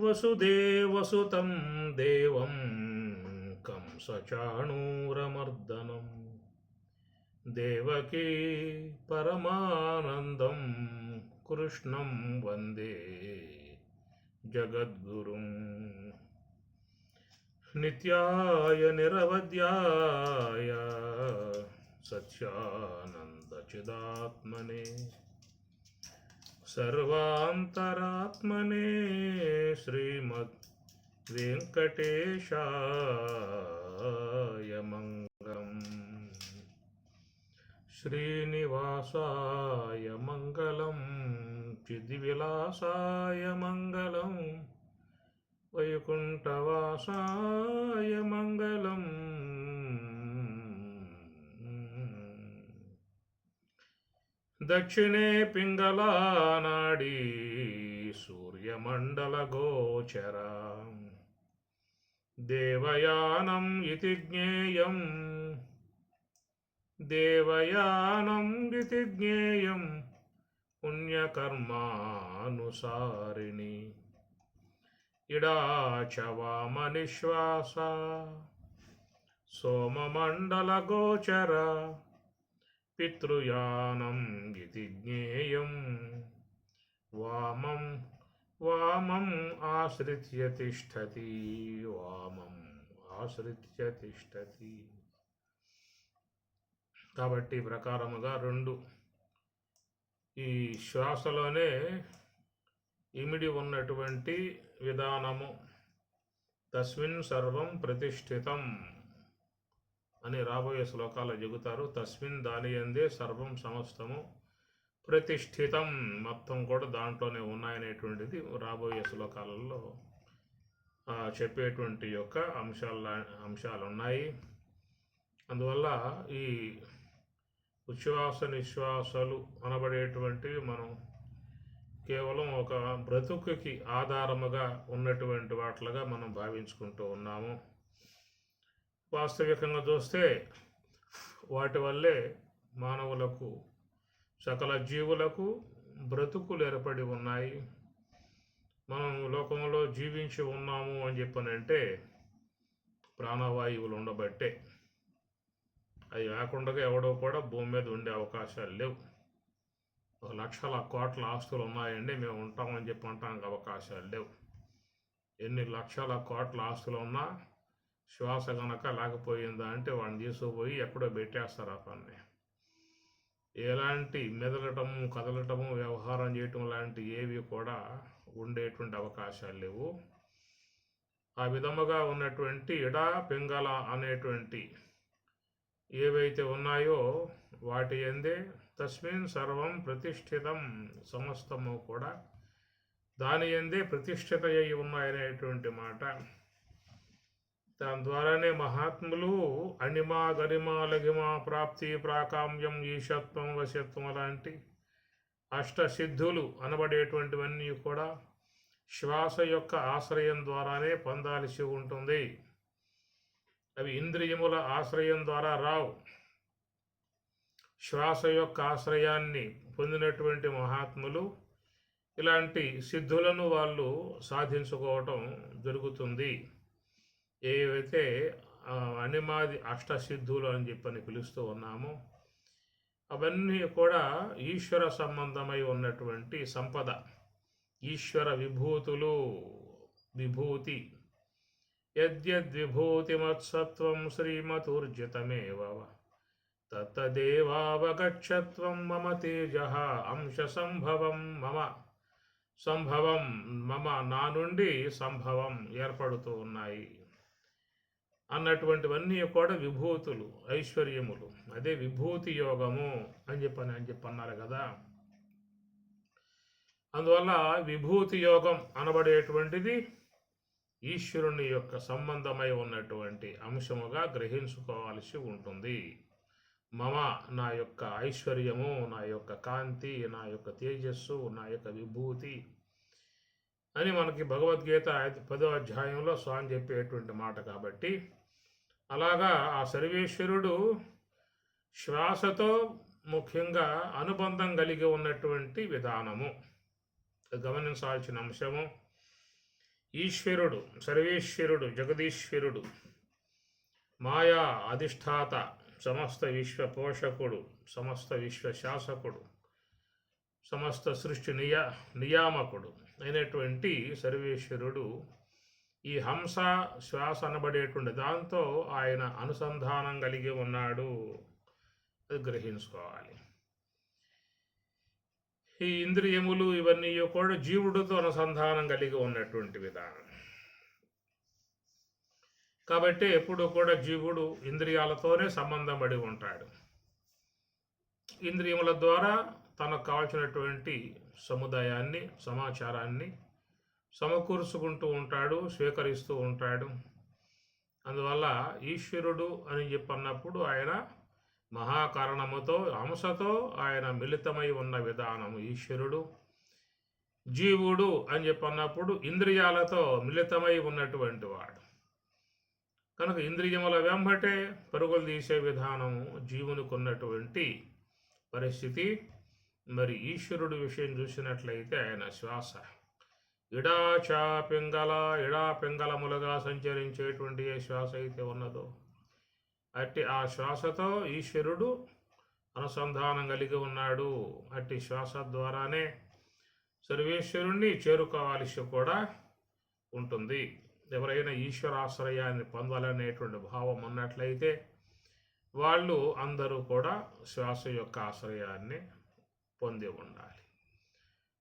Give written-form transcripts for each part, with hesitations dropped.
వసుదేవసుతం దేవం కంసచాణూరమర్దనం దేవకీ పరమానందం కృష్ణం వందే జగద్గురుం నిత్యాయ నిరవధ్యాయ సత్యానందచిదాత్మనే సర్వాంతరాత్మనే శ్రీమద్ వెంకటేశాయ మంగళం. శ్రీనివాసాయ మంగళం, చిద్విలాసాయ మంగళం, వైకుంఠవాసాయ మంగళం. దక్షిణే పింగళానాడి సూర్యమండలగోచర దేవయానం ఇతి జ్ఞేయం, దేవయానం ఇతి జ్ఞేయం పుణ్యకర్మానుసారిణి ఇడాచ వామనిశ్వాస సోమమండలగోచర పితృయానం ఇతి జ్ఞేయం వామం వామం ఆశ్రిత్య తిష్టతి, వామం ఆశ్రిత్య తిష్టతి. కాబట్టి ప్రకారముగా రెండు ఈ శ్వాసలోనే ఇమిడి ఉన్నటువంటి విధానము తస్మిన్ సర్వం ప్రతిష్ఠితం అని రాబోయే శ్లోకాలు చెబుతారు. తస్మిన్ దాని యందే సర్వం సమస్తము ప్రతిష్ఠితం మొత్తం కూడా దాంట్లోనే ఉన్నాయనేటువంటిది రాబోయే శ్లోకాలలో చెప్పేటువంటి యొక్క అంశాలు ఉన్నాయి. అందువల్ల ఈ ఉచ్ఛ్వాస నిశ్వాసాలు అనబడేటువంటివి మనం కేవలం ఒక బ్రతుకుకి ఆధారముగా ఉన్నటువంటి వాటిలుగా మనం భావించుకుంటూ ఉన్నాము. వాస్తవికంగా చూస్తే వాటి వల్లే మానవులకు సకల జీవులకు బ్రతుకులు ఏర్పడి ఉన్నాయి. మనం లోకంలో జీవించి ఉన్నాము అని చెప్పనంటే ప్రాణవాయువులు ఉండబట్టే. అవి కాకుండా ఎవడో కూడా భూమి మీద ఉండే అవకాశాలు లేవు. లక్షల కోట్ల ఆస్తులు ఉన్నాయండి మేము ఉంటామని చెప్పి అంటానికి అవకాశాలు లేవు. ఎన్ని లక్షల కోట్ల ఆస్తులు ఉన్నా శ్వాస గనక లేకపోయిందా అంటే వాడిని తీసుకుపోయి ఎక్కడో పెట్టేస్తారు ఆ పని. ఎలాంటి మెదలటము కదలటము వ్యవహారం చేయటం లాంటి ఏవి కూడా ఉండేటువంటి అవకాశాలు లేవు. ఆ విధముగా ఉన్నటువంటి ఇడా పింగళ అనేటువంటి ఏవైతే ఉన్నాయో వాటి యందే తస్మిన్ సర్వం ప్రతిష్ఠితం, సమస్తము కూడా దాని యందే ప్రతిష్ఠిత అయి ఉన్నాయనేటువంటి మాట. దాని ద్వారానే మహాత్ములు అణిమా గరిమా లఘిమా ప్రాప్తి ప్రాకామ్యం ఈశత్వం వశత్వం లాంటి అష్టసిద్ధులు అనబడేటువంటివన్నీ కూడా శ్వాస యొక్క ఆశ్రయం ద్వారానే పొందాల్సి ఉంటుంది. అవి ఇంద్రియముల ఆశ్రయం ద్వారా రావు. శ్వాస యొక్క ఆశ్రయాన్ని పొందినటువంటి మహాత్ములు ఇలాంటి సిద్ధులను వాళ్ళు సాధించుకోవటం జరుగుతుంది. ఏవైతే అనిమాది అష్టసిద్ధులు అని చెప్పని పిలుస్తూ ఉన్నామో అవన్నీ కూడా ఈశ్వర సంబంధమై ఉన్నటువంటి సంపద, ఈశ్వర విభూతులు. విభూతి యద్యద్విభూతిమత్సత్వం శ్రీమతూర్జితమేవ తత్తదేవావగచ్చత్వం మమ తేజ అంశ సంభవం మమ నా నుండి సంభవం ఏర్పడుతూ ఉన్నాయి అన్నటువంటివన్నీ కూడా విభూతులు, ఐశ్వర్యములు. అదే విభూతి యోగము అని చెప్పన్నారు కదా. అందువల్ల విభూతి యోగం అనబడేటువంటిది ఈశ్వరుని యొక్క సంబంధమై ఉన్నటువంటి అంశముగా గ్రహించుకోవాల్సి ఉంటుంది. మమ నా యొక్క ఐశ్వర్యము, నా యొక్క కాంతి, నా యొక్క తేజస్సు, నా యొక్క విభూతి అని మనకి భగవద్గీత 10వ అధ్యాయంలో స్వామి చెప్పేటువంటి మాట. కాబట్టి అలాగా ఆ సర్వేశ్వరుడు శ్వాసతో ముఖ్యంగా అనుబంధం కలిగి ఉన్నటువంటి విధానము గమనించాల్సిన అంశము. ఈశ్వరుడు, సర్వేశ్వరుడు, జగదీశ్వరుడు, మాయా అధిష్టాత, సమస్త విశ్వ పోషకుడు, సమస్త విశ్వ శాసకుడు, సమస్త సృష్టి నియామకుడు అయినటువంటి సర్వేశ్వరుడు ఈ హంస శ్వాస అనబడేటువంటి దాంతో ఆయన అనుసంధానం కలిగి ఉన్నాడు. అది గ్రహించుకోవాలి. ఈ ఇంద్రియములు ఇవన్నీ కూడా జీవుడితో అనుసంధానం కలిగి ఉన్నటువంటి విధానం. కాబట్టి ఎప్పుడు కూడా జీవుడు ఇంద్రియాలతోనే సంబంధం పడి ఉంటాడు. ఇంద్రియముల ద్వారా తనకు కావాల్సినటువంటి సముదాయాన్ని, సమాచారాన్ని సమకూర్చుకుంటూ ఉంటాడు, స్వీకరిస్తూ ఉంటాడు. అందువల్ల ఈశ్వరుడు అని చెప్పన్నప్పుడు ఆయన మహాకారణముతో, హంసతో ఆయన మిళితమై ఉన్న విధానం ఈశ్వరుడు. జీవుడు అని చెప్పన్నప్పుడు ఇంద్రియాలతో మిళితమై ఉన్నటువంటి వాడు. కనుక ఇంద్రియముల వెంబటే పరుగులు తీసే విధానము జీవునికి ఉన్నటువంటి పరిస్థితి. మరి ఈశ్వరుడు విషయం చూసినట్లయితే ఆయన శ్వాస పింగళములుగా సంచరించేటువంటి ఏ శ్వాస అయితే ఉన్నదో అట్టి ఆ శ్వాసతో ఈశ్వరుడు అనుసంధానం కలిగి ఉన్నాడు. అట్టి శ్వాస ద్వారానే సర్వేశ్వరుణ్ణి చేరుకోవాల్సి కూడా ఉంటుంది. ఎవరైనా ఈశ్వరాశ్రయాన్ని పొందాలనేటువంటి భావం ఉన్నట్లయితే వాళ్ళు అందరూ కూడా శ్వాస యొక్క ఆశ్రయాన్ని పొంది ఉండాలి.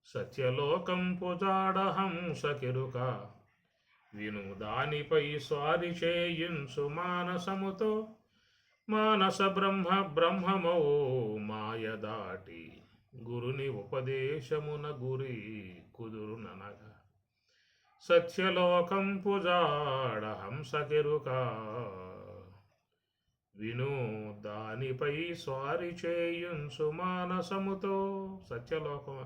సత్యలోకం పుజాడ హంసకిరుక విను దానిపై స్వారి చేయించు మానసముతో మానస బ్రహ్మమో మాయ దాటి గురుని ఉపదేశమున గురి కుదురుననగా సత్యలోకం పుజాడ హంసకిరుక విను దానిపై స్వారి చేయుంచు మానసముతో. సత్యలోకం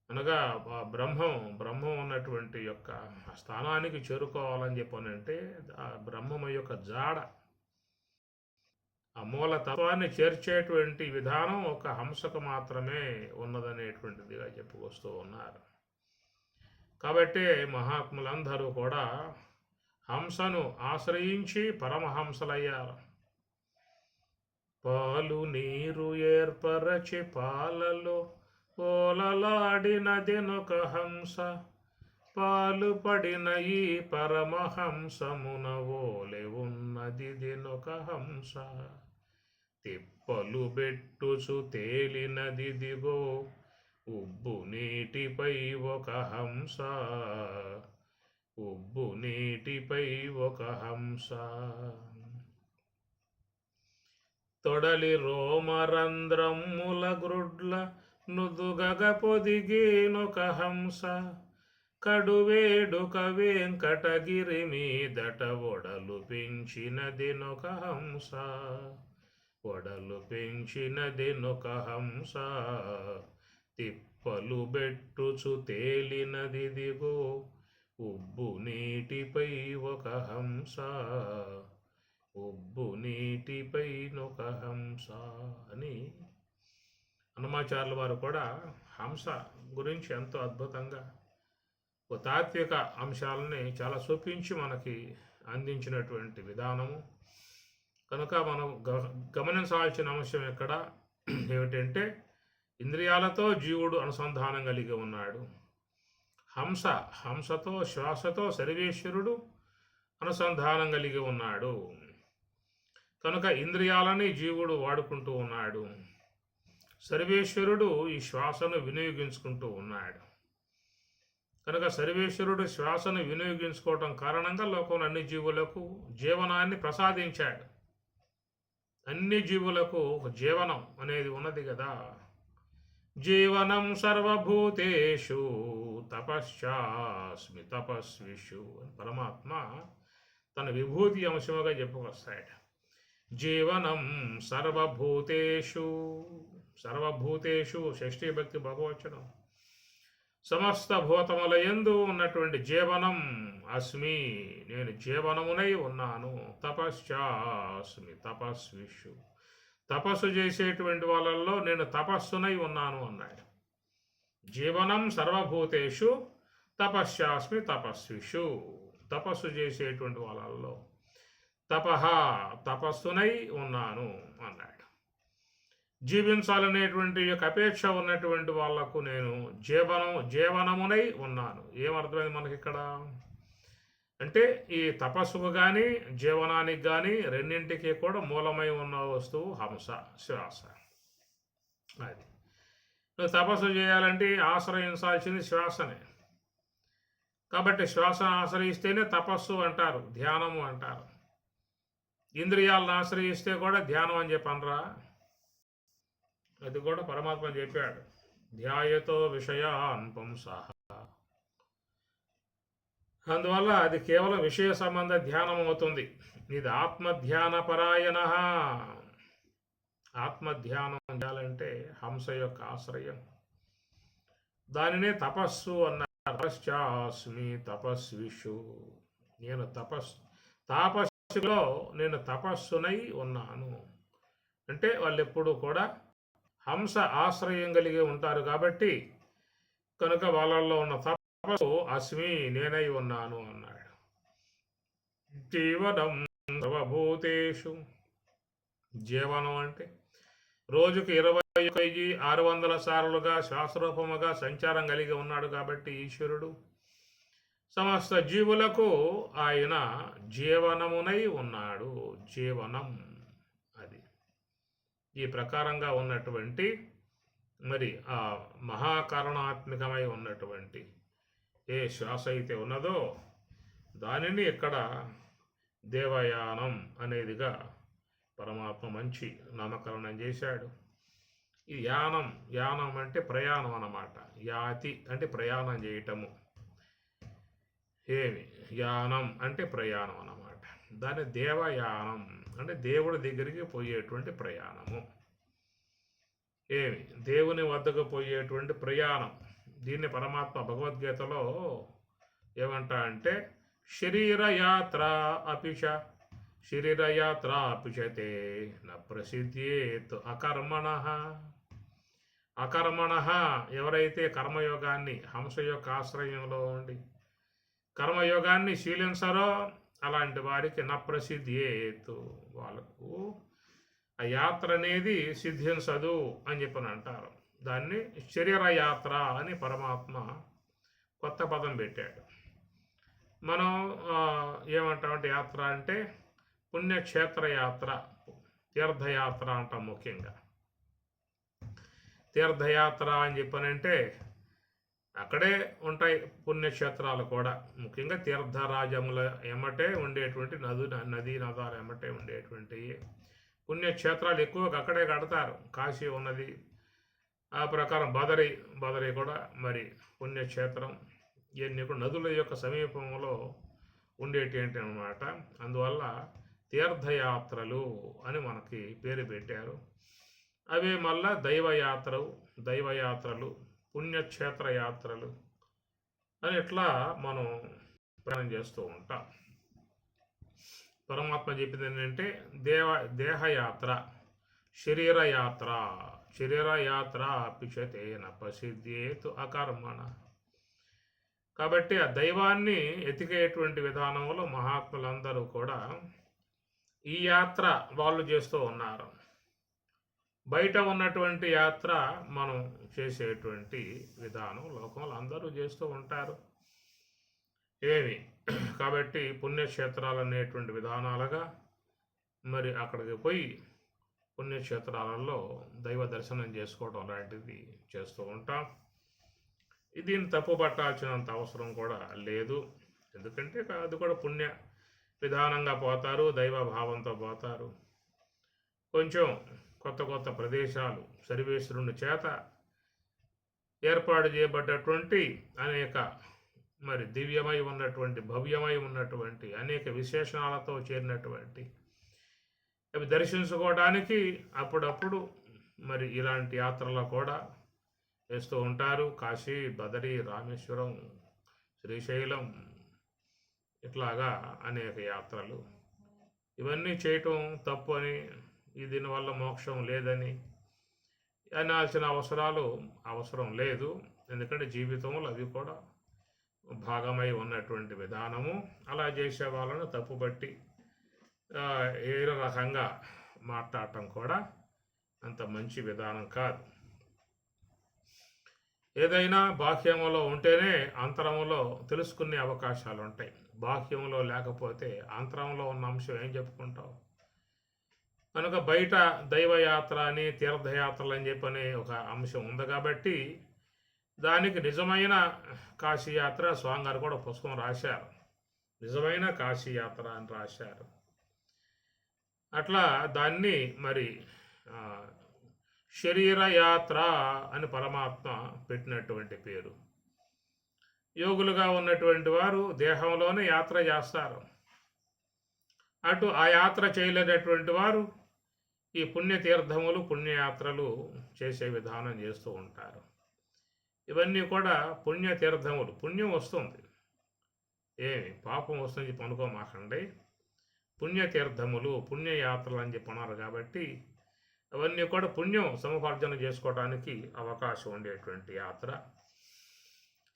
అనగా ఆ బ్రహ్మం ఉన్నటువంటి యొక్క స్థానానికి చేరుకోవాలని చెప్పనంటే ఆ బ్రహ్మం యొక్క జాడ, ఆ మూల తత్వాన్ని చేర్చేటువంటి విధానం ఒక హంసకు మాత్రమే ఉన్నదనేటువంటిదిగా చెప్పుకొస్తూ ఉన్నారు. కాబట్టి మహాత్ములందరూ కూడా హంసను ఆశ్రయించి పరమహంసలయ్యారు. పాలు నీరు ఏర్పరచి పాలలో ఓలలాడినదెనొక హంస పాలు పడిన ఈ పరమహంసమున ఓలె ఉన్నది దెనొక హంస తిప్పలు బెట్టుచు తేలినది దిగో ఉబ్బు నీటిపై ఒక హంస ఉబ్బు నీటిపై ఒక హంస తొడలి రోమరంధ్రముల గ్రుడ్ల నుదుగగ పొదిగేనొక హంస కడువేడుక వెంకటగిరి మీదట ఒడలు పెంచినదెనొక హంస ఒడలు పెంచినదెనొక హంస తిప్పలు బెట్టుచు తేలినది దిగో ఉబ్బు నీటిపై ఒక హంస ఉబ్బు నీటిపై ఒక హంస అని హనుమాచార్యుల వారు కూడా హంస గురించి ఎంతో అద్భుతంగా తాత్విక అంశాలని చాలా చూపించి మనకి అందించినటువంటి విధానము. కనుక మనం గమనించాల్సిన అంశం ఎక్కడ ఏమిటంటే ఇంద్రియాలతో జీవుడు అనుసంధానం కలిగి ఉన్నాడు. హంసతో శ్వాసతో సర్వేశ్వరుడు అనుసంధానం కలిగి ఉన్నాడు. కనుక ఇంద్రియాలని జీవుడు వాడుకుంటూ ఉన్నాడు. సర్వేశ్వరుడు ఈ శ్వాసను వినియోగించుకుంటూ ఉన్నాడు. కనుక సర్వేశ్వరుడు శ్వాసను వినియోగించుకోవటం కారణంగా లోకంలో అన్ని జీవులకు జీవనాన్ని ప్రసాదించాడు. అన్ని జీవులకు ఒక జీవనం అనేది ఉన్నది కదా. జీవనం సర్వభూతేషు తపశ్చాస్మి తపస్విషు అని పరమాత్మ తన విభూతి అంశముగా చెప్పుకొస్తాడు. జీవనం సర్వభూతేషు షష్ఠీ భక్తి భగవచనం. సమస్త భూతముల యందు ఉన్నటువంటి జీవనం అస్మి, నేను జీవనమునై ఉన్నాను. తపశ్చాస్మి తపస్విషు, తపస్సు చేసేటువంటి వాళ్ళల్లో నేను తపస్సునై ఉన్నాను అన్నాడు. జీవనం సర్వభూతేషు తపశ్చాస్మి తపస్విషు, తపస్సు చేసేటువంటి వాళ్ళల్లో తపహ, తపస్సునై ఉన్నాను అన్నాడు. జీవించాలనేటువంటి యొక్క అపేక్ష ఉన్నటువంటి వాళ్లకు నేను జీవనమునై ఉన్నాను. ఏమర్థమైంది మనకి ఇక్కడ అంటే ఈ తపస్సుకు కానీ జీవనానికి కానీ రెండింటికి కూడా మూలమై ఉన్న వస్తువు హంస, శ్వాస. అది నువ్వు తపస్సు చేయాలంటే ఆశ్రయించాల్సింది శ్వాసనే. కాబట్టి శ్వాసను ఆశ్రయిస్తేనే తపస్సు అంటారు, ధ్యానము అంటారు. ఇంద్రియాలను ఆశ్రయిస్తే కూడా ధ్యానం అని చెప్పనరా. అది కూడా పరమాత్మ చెప్పాడు, ధ్యాయతో విషయాన్ పుంసః. అందువల్ల అది కేవలం విషయ సంబంధ ధ్యానం అవుతుంది. ఇది ఆత్మధ్యాన పరాయణ. ఆత్మధ్యానం చేయాలంటే హంస యొక్క ఆశ్రయం. దానినే తపస్సు అన్నారు. తపశ్చాస్మి తపస్విషు, నేను తాపస్సులో నేను తపస్సునై ఉన్నాను. అంటే వాళ్ళు ఎప్పుడూ కూడా హంస ఆశ్రయం కలిగి ఉంటారు కాబట్టి కనుక వాళ్ళల్లో ఉన్న తపస్సు అస్మి, నేనై ఉన్నాను అన్నాడు. జీవనం సర్వభూతేషు, జీవనం అంటే రోజుకు 21,600 సార్లుగా శ్వాసరూపముగా సంచారం కలిగి ఉన్నాడు కాబట్టి ఈశ్వరుడు సమస్త జీవులకు ఆయన జీవనమునై ఉన్నాడు. జీవనం అది ఈ ప్రకారంగా ఉన్నటువంటి మరి ఆ మహాకరుణాత్మకమై ఉన్నటువంటి ఏ శ్వాస అయితే ఉన్నదో దానిని ఇక్కడ దేవయానం అనేదిగా పరమాత్మ మంచి నామకరణం చేశాడు. ఈ యానం అంటే ప్రయాణం అన్నమాట. యాతి అంటే ప్రయాణం చేయటము. యానం అంటే ప్రయాణం అన్నమాట. దాన్ని దేవయానం అంటే దేవుడి దగ్గరికి పోయేటువంటి ప్రయాణము. దేవుని వద్దకు పోయేటువంటి ప్రయాణం. దీన్ని పరమాత్మ భగవద్గీతలో ఏమంటా అంటే శరీరయాత్ర అపిష, శరీరయాత్ర అపిషతే న ప్రసిద్ధేత్ అకర్మణ. అకర్మణ ఎవరైతే కర్మయోగాన్ని హంస యొక్క ఆశ్రయంలో ఉండి కర్మయోగాన్ని శీలించారో అలాంటి వారికి న ప్రసిద్ధేత్, వాళ్ళకు ఆ యాత్ర అనేది సిద్ధించదు అని చెప్పని అంటారు. దాన్ని శరీరయాత్ర అని పరమాత్మ కొత్త పదం పెట్టాడు. మనం ఏమంటామంటే యాత్ర అంటే పుణ్యక్షేత్ర యాత్ర, తీర్థయాత్ర అంటాం. ముఖ్యంగా తీర్థయాత్ర అని చెప్పనంటే అక్కడే ఉంటాయి పుణ్యక్షేత్రాలు కూడా. ముఖ్యంగా తీర్థరాజముల ఎమ్మటే ఉండేటువంటి నదీ నదాలు ఎమ్మటే ఉండేటువంటి పుణ్యక్షేత్రాలు ఎక్కువగా అక్కడే కడతారు. కాశీ ఉన్నది, ఆ ప్రకారం బదరి కూడా మరి పుణ్యక్షేత్రం. ఇవన్నీ కూడా నదుల యొక్క సమీపంలో ఉండేటువంటి అన్నమాట. అందువల్ల తీర్థయాత్రలు అని మనకి పేరు పెట్టారు. అవే మళ్ళా దైవయాత్రలు, పుణ్యక్షేత్ర యాత్రలు అని ఇట్లా మనం ప్రయాణం చేస్తూ ఉంటాం. పరమాత్మ చెప్పింది ఏంటంటే దేహయాత్ర, శరీరయాత్ర పిచతే న ప్రసిద్ధేతు అకర్మణ. కాబట్టి ఆ దైవాన్ని ఎతికేటువంటి విధానంలో మహాత్ములందరూ కూడా ఈ యాత్ర వాళ్ళు చేస్తూ ఉన్నారు. బయట ఉన్నటువంటి యాత్ర మనం చేసేటువంటి విధానం లోకంలో అందరూ చేస్తూ ఉంటారు. కాబట్టి పుణ్యక్షేత్రాలు అనేటువంటి విధానాలుగా మరి అక్కడికి పోయి పుణ్యక్షేత్రాలలో దైవ దర్శనం చేసుకోవడం లాంటిది చేస్తూ ఉంటాం. దీన్ని తప్పు పట్టాల్సినంత అవసరం కూడా లేదు. ఎందుకంటే అది కూడా పుణ్య విధానంగా పోతారు, దైవ భావంతో పోతారు. కొంచెం కొత్త ప్రదేశాలు సర్వేశ్వరుని చేత ఏర్పాటు చేయబడ్డటువంటి అనేక మరి దివ్యమై ఉన్నటువంటి, భవ్యమై ఉన్నటువంటి అనేక విశేషణాలతో చేరినటువంటి అవి దర్శించుకోవడానికి అప్పుడప్పుడు మరి ఇలాంటి యాత్రలు కూడా వేస్తూ ఉంటారు. కాశీ, బదరి, రామేశ్వరం, శ్రీశైలం ఇట్లాగా అనేక యాత్రలు. ఇవన్నీ చేయటం తప్పు అని, దీనివల్ల మోక్షం లేదని అనాల్సిన అవసరం లేదు. ఎందుకంటే జీవితంలో అవి కూడా భాగమై ఉన్నటువంటి విధానము. అలా చేసే వాళ్ళను తప్పుబట్టి ఏదో రకంగా మాట్లాడటం కూడా అంత మంచి విధానం కాదు. ఏదైనా బాహ్యములో ఉంటేనే అంతరములో తెలుసుకునే అవకాశాలు ఉంటాయి. బాహ్యంలో లేకపోతే అంతరంలో ఉన్న అంశం ఏం చెప్పుకుంటావు? కనుక బయట దైవయాత్ర అని తీర్థయాత్రలు అని చెప్పని ఒక అంశం ఉంది కాబట్టి దానికి నిజమైన కాశీయాత్ర స్వామిగారు కూడా పుస్తకం రాశారు. నిజమైన కాశీయాత్ర అని రాశారు. అట్లా దాన్ని మరి శరీర యాత్ర అని పరమాత్మ పెట్టినటువంటి పేరు. యోగులుగా ఉన్నటువంటి వారు దేహంలోనే యాత్ర చేస్తారు. అటు ఆ యాత్ర చేయలేనటువంటి వారు ఈ పుణ్యతీర్థములు పుణ్యయాత్రలు చేసే విధానం చేస్తూ ఉంటారు. ఇవన్నీ కూడా పుణ్యతీర్థములు. పుణ్యం వస్తుంది, ఏమి పాపం వస్తుంది చెప్పి అనుకోమాకండి. పుణ్యతీర్థములు పుణ్యయాత్రలు అని చెప్పి అన్నారు కాబట్టి అవన్నీ కూడా పుణ్యం సముపార్జన చేసుకోవడానికి అవకాశం ఉండేటువంటి యాత్ర.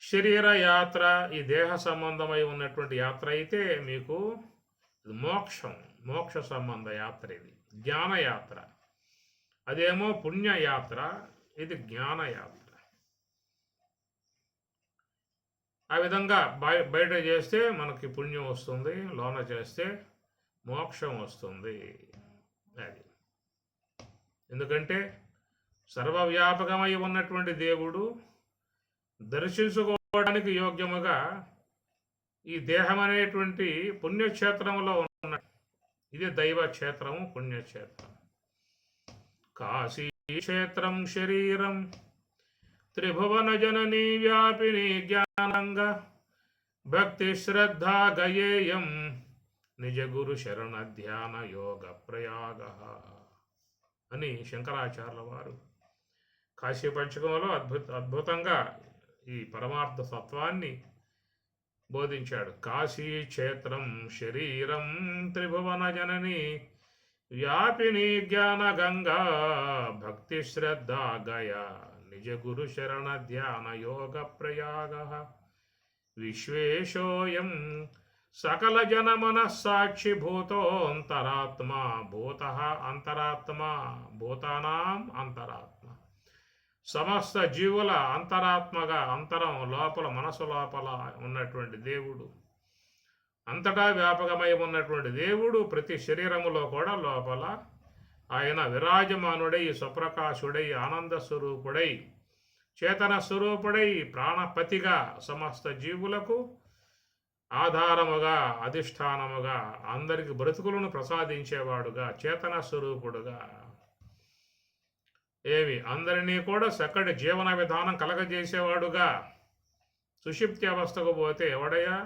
శరీర యాత్ర ఈ దేహ సంబంధమై ఉన్నటువంటి యాత్ర అయితే మీకు మోక్ష సంబంధ యాత్ర. ఇది జ్ఞానయాత్ర. అదేమో పుణ్యయాత్ర, ఇది జ్ఞానయాత్ర. ఆ విధంగా బయట చేస్తే మనకి పుణ్యం వస్తుంది, లోన చేస్తే మోక్షం వస్తుంది. అది ఎందుకంటే సర్వవ్యాపకమై ఉన్నటువంటి దేవుడు దర్శించుకోవడానికి యోగ్యముగా ఈ దేహం అనేటువంటి పుణ్యక్షేత్రంలో ఉన్న ఇది దైవక్షేత్రము, పుణ్యక్షేత్రం. కాశీ క్షేత్రం శరీరం త్రిభువన జననీ వ్యాపిని జ్ఞానంగ భక్తి శ్రద్ధా గయేయం నిజ గురు శరణ ధ్యాన యోగ ప్రయాగ అని శంకరాచార్యుల వారు కాశీ పంచకంలో అద్భుతంగా ఈ పరమార్థ తత్వాన్ని బోధించాడు. కాశీ క్షేత్రం శరీరం త్రిభువన జనని వ్యాపిని జ్ఞాన గంగా భక్తి శ్రద్ధా గయ నిజ గురు శరణ ధ్యాన యోగ ప్రయాగ విశ్వేశోయం సకల జన మనస్సాక్షి భూతోంతరాత్మ భూత అంతరాత్మ భూతానాం అంతరాత్మ సమస్త జీవుల అంతరాత్మగా అంతరం లోపల మనసు లోపల ఉన్నటువంటి దేవుడు, అంతటా వ్యాపకమై ఉన్నటువంటి దేవుడు ప్రతి శరీరములో కూడా లోపల ఆయన విరాజమానుడై స్వప్రకాశుడై ఆనంద స్వరూపుడై చేతన స్వరూపుడై ప్రాణపతిగా సమస్త జీవులకు ఆధారముగా అధిష్టానముగా అందరికి బ్రతుకులను ప్రసాదించేవాడుగా చేతన స్వరూపుడుగా అందరినీ కూడా చక్కటి జీవన విధానం కలగజేసేవాడుగా సుషిప్తి అవస్థకు పోతే ఎవడయ్యా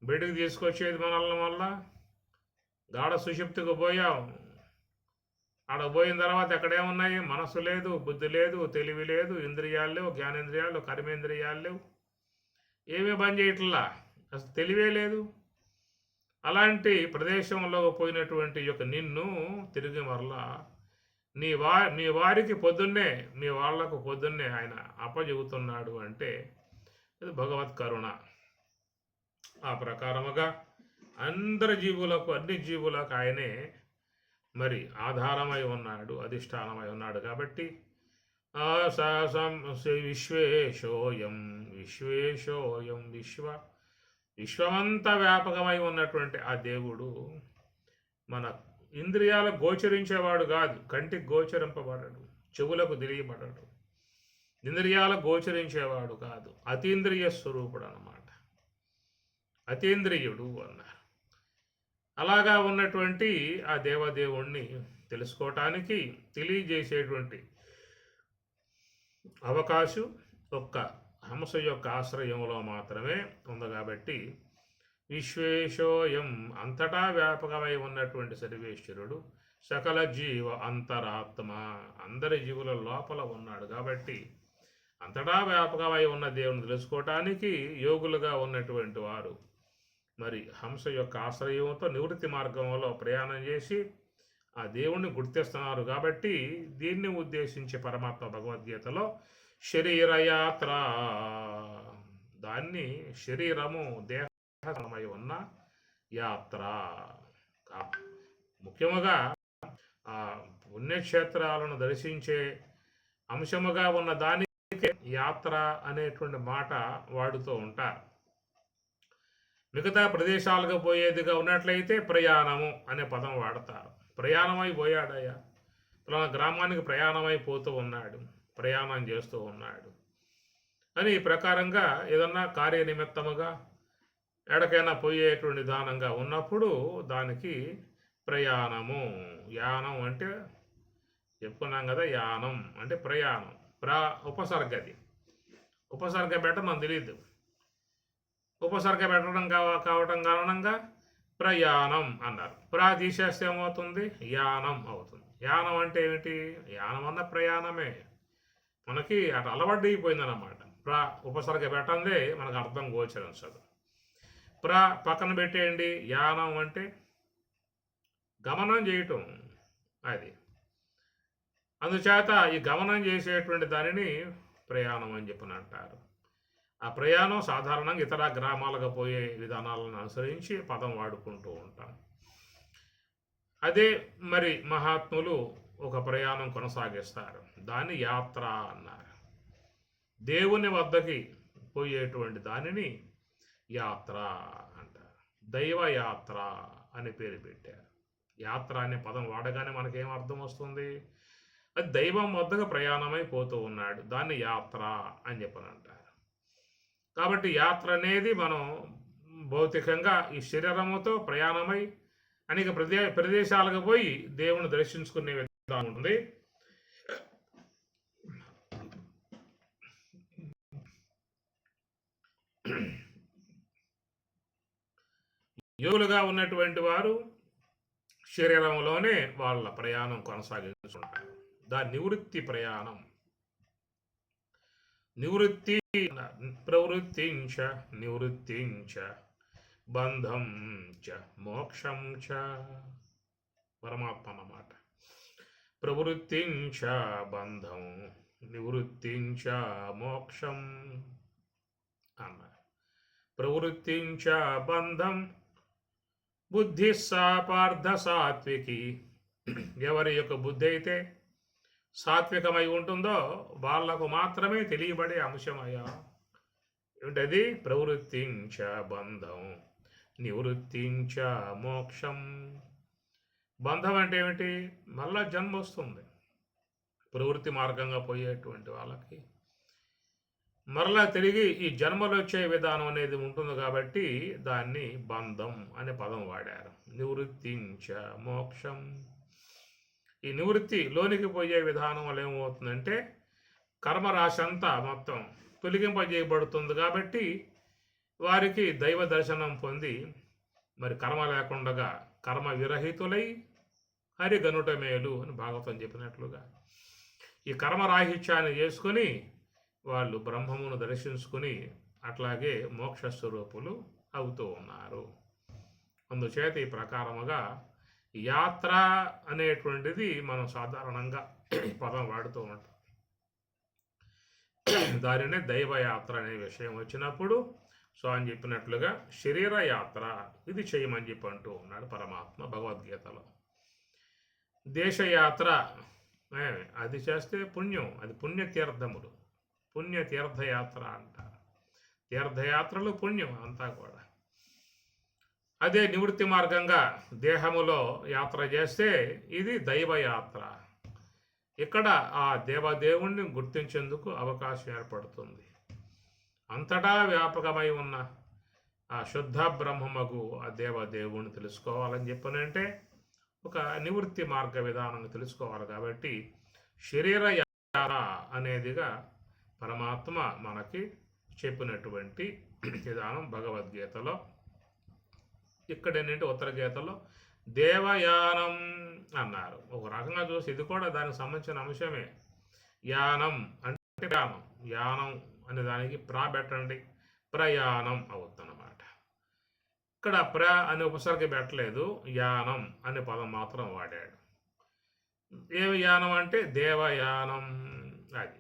బయటికి తీసుకొచ్చేది మనల్ని వల్ల? గాఢ సుషిప్తికి పోయాం. ఆడ పోయిన తర్వాత ఎక్కడేమున్నాయి? మనసు లేదు, బుద్ధి లేదు, తెలివి లేదు, ఇంద్రియాలు లేవు, జ్ఞానేంద్రియాలు, కర్మేంద్రియాలు లేవు, ఏమీ పని చేయట్లా, అసలు తెలివే లేదు. అలాంటి ప్రదేశంలో పోయినటువంటి యొక్క నిన్ను తిరిగి మరలా మీ వారికి పొద్దున్నే మీ వాళ్లకు పొద్దున్నే ఆయన అప్పచెబుతున్నాడు అంటే ఇది భగవత్ కరుణ. ఆ ప్రకారముగా అందరి జీవులకు అన్ని జీవులకు ఆయనే మరి ఆధారమై ఉన్నాడు, అధిష్టానమై ఉన్నాడు. కాబట్టి విశ్వేశోయం విశ్వమంతా వ్యాపకమై ఉన్నటువంటి ఆ దేవుడు మన ఇంద్రియాలకు గోచరించేవాడు కాదు, కంటికి గోచరింపబడడు, చెవులకు తెలియబడడు, ఇంద్రియాలకు గోచరించేవాడు కాదు, అతీంద్రియ స్వరూపుడు అన్నమాట. అతీంద్రియుడు అన్నారు. అలాగా ఉన్నటువంటి ఆ దేవదేవుణ్ణి తెలుసుకోవటానికి తెలియజేసేటువంటి అవకాశం ఒక్క హంస యొక్క ఆశ్రయంలో మాత్రమే ఉంది. కాబట్టి విశ్వేశోయం అంతటా వ్యాపకమై ఉన్నటువంటి సర్వేశ్వరుడు సకల జీవ అంతరాత్మ అందరి జీవుల లోపల ఉన్నాడు. కాబట్టి అంతటా వ్యాపకమై ఉన్న దేవుని తెలుసుకోవటానికి యోగులుగా ఉన్నటువంటి వారు మరి హంస యొక్క ఆశ్రయంతో నివృత్తి మార్గంలో ప్రయాణం చేసి ఆ దేవుణ్ణి గుర్తిస్తున్నారు. కాబట్టి దీన్ని ఉద్దేశించి పరమాత్మ భగవద్గీతలో శరీరయాత్ర దాన్ని శరీరము దేహమై ఉన్న యాత్ర. ముఖ్యముగా ఆ పుణ్యక్షేత్రాలను దర్శించే అంశముగా ఉన్న దానికి యాత్ర అనేటువంటి మాట వాడుతూ ఉంటారు. మిగతా ప్రదేశాలకు పోయేదిగా ఉన్నట్లయితే ప్రయాణము అనే పదం వాడతారు. ప్రయాణమై పోయాడయ్యా, పలానా గ్రామానికి ప్రయాణమై పోతూ ఉన్నాడు, ప్రయాణం చేస్తూ ఉన్నాడు అని ఈ ప్రకారంగా ఏదన్నా కార్యనిమిత్తముగా ఎక్కడికైనా పోయేటువంటి విధానంగా ఉన్నప్పుడు దానికి ప్రయాణము. యానం అంటే చెప్పుకున్నాం కదా, యానం అంటే ప్రయాణం. ఉపసర్గది. ఉపసర్గ పెట్టడం మనకు తెలియదు. ఉపసర్గ పెట్టడం కావటం కారణంగా ప్రయాణం అన్నారు. తీసేస్తే ఏమవుతుంది? యానం అవుతుంది. యానం అంటే ఏమిటి? యానం అన్న ప్రయాణమే. మనకి అటు అలవాటు అయిపోయిందన్నమాట. ఉపసర్గ పెట్టందే మనకు అర్థం గోచరించదు. పక్కన పెట్టేయండి. యానం అంటే గమనం చేయటం. అది అందుచేత ఈ గమనం చేసేటువంటి దానిని ప్రయాణం అని చెప్పని అంటారు. ఆ ప్రయాణం సాధారణంగా ఇతర గ్రామాలకు పోయే విధానాలను అనుసరించి పదం వాడుకుంటూ ఉంటాం. అదే మరి మహాత్ములు ఒక ప్రయాణం కొనసాగిస్తారు. దాన్ని యాత్ర అన్నారు. దేవుని వద్దకి పోయేటువంటి దానిని యాత్ర అంటారు. దైవయాత్ర అని పేరు పెట్టారు. యాత్ర అనే పదం వాడగానే మనకేం అర్థం వస్తుంది? అది దైవం వద్దకు ప్రయాణమై పోతూ ఉన్నాడు, దాన్ని యాత్ర అని చెప్పని అంటారు. కాబట్టి యాత్ర అనేది మనం భౌతికంగా ఈ శరీరముతో ప్రయాణమై అనేక ప్రదేశాలకు పోయి దేవుని దర్శించుకునే విధానం ఉంటుంది. యోగులుగా ఉన్నటువంటి వారు శరీరంలోనే వాళ్ళ ప్రయాణం కొనసాగిస్తుంటారు. దాని నివృత్తి ప్రయాణం. నివృత్తి ప్రవృత్తించ నివృత్తించ బంధం చ మోక్షం చ. పరమాత్మ అన్నమాట. ప్రవృత్తించ బంధం నివృత్తించ మోక్షం అన్నారు. ప్రవృత్తించ బంధం బుద్ధి పార్థ సాత్వికి. ఎవరి యొక్క బుద్ధి అయితే సాత్వికమై ఉంటుందో వాళ్లకు మాత్రమే తెలియబడే అంశమయ్యా. ఏమిటది? ప్రవృత్తించ బంధం నివృత్తించ మోక్షం. బంధం అంటే ఏమిటి? మళ్ళా జన్మ వస్తుంది. ప్రవృత్తి మార్గంగా పోయేటువంటి వాళ్ళకి మరలా తిరిగి ఈ జన్మలు వచ్చే విధానం అనేది ఉంటుంది కాబట్టి దాన్ని బంధం అనే పదం వాడారు. నివృత్తించ మోక్షం. ఈ నివృత్తి లోనికి పోయే విధానం వల్ల ఏమవుతుందంటే కర్మరాశి అంతా మొత్తం తొలగింపజేయబడుతుంది. కాబట్టి వారికి దైవ దర్శనం పొంది మరి కర్మ లేకుండా కర్మ విరహితులై హరిగనుట మేలు అని భాగవతం చెప్పినట్లుగా ఈ కర్మరాహిత్యాన్ని చేసుకొని వాళ్ళు బ్రహ్మమును దర్శించుకుని అట్లాగే మోక్షస్వరూపులు అవుతూ ఉన్నారు. అందుచేత ఈ ప్రకారముగా యాత్ర అనేటువంటిది మనం సాధారణంగా పదం వాడుతూ ఉంటాం. దానినే దైవయాత్ర అనే విషయం వచ్చినప్పుడు స్వామి చెప్పినట్లుగా శరీర యాత్ర ఇది చేయమని చెప్పి అంటూ ఉన్నాడు పరమాత్మ భగవద్గీతలో. దేశయాత్ర అది చేస్తే పుణ్యం, అది పుణ్యతీర్థములు, పుణ్యతీర్థయాత్ర అంటారు. తీర్థయాత్రలు పుణ్యం అంతా కూడా. అదే నివృత్తి మార్గంగా దేహములో యాత్ర చేస్తే ఇది దైవయాత్ర. ఇక్కడ ఆ దేవదేవుణ్ణి గుర్తించేందుకు అవకాశం ఏర్పడుతుంది. అంతటా వ్యాపకమై ఉన్న ఆ శుద్ధ బ్రహ్మమగు ఆ దేవదేవుణ్ణి తెలుసుకోవాలని చెప్పనంటే ఒక నివృత్తి మార్గ విధానాన్ని తెలుసుకోవాలి. కాబట్టి శరీర యాత్ర అనేదిగా పరమాత్మ మనకి చెప్పినటువంటి విధానం భగవద్గీతలో. ఇక్కడ ఏంటంటే ఉత్తర గీతలో దేవయానం అన్నారు. ఒక రకంగా చూసి ఇది కూడా దానికి సంబంధించిన అంశమే. యానం అంటే యానం, యానం అనే దానికి పెట్టండి, ప్రయాణం అవుతుందన్నమాట. ఇక్కడ అనే ఉపసర్గ పెట్టలేదు, యానం అనే పదం మాత్రం వాడాడు. ఏమి యానం అంటే దేవయానం. అది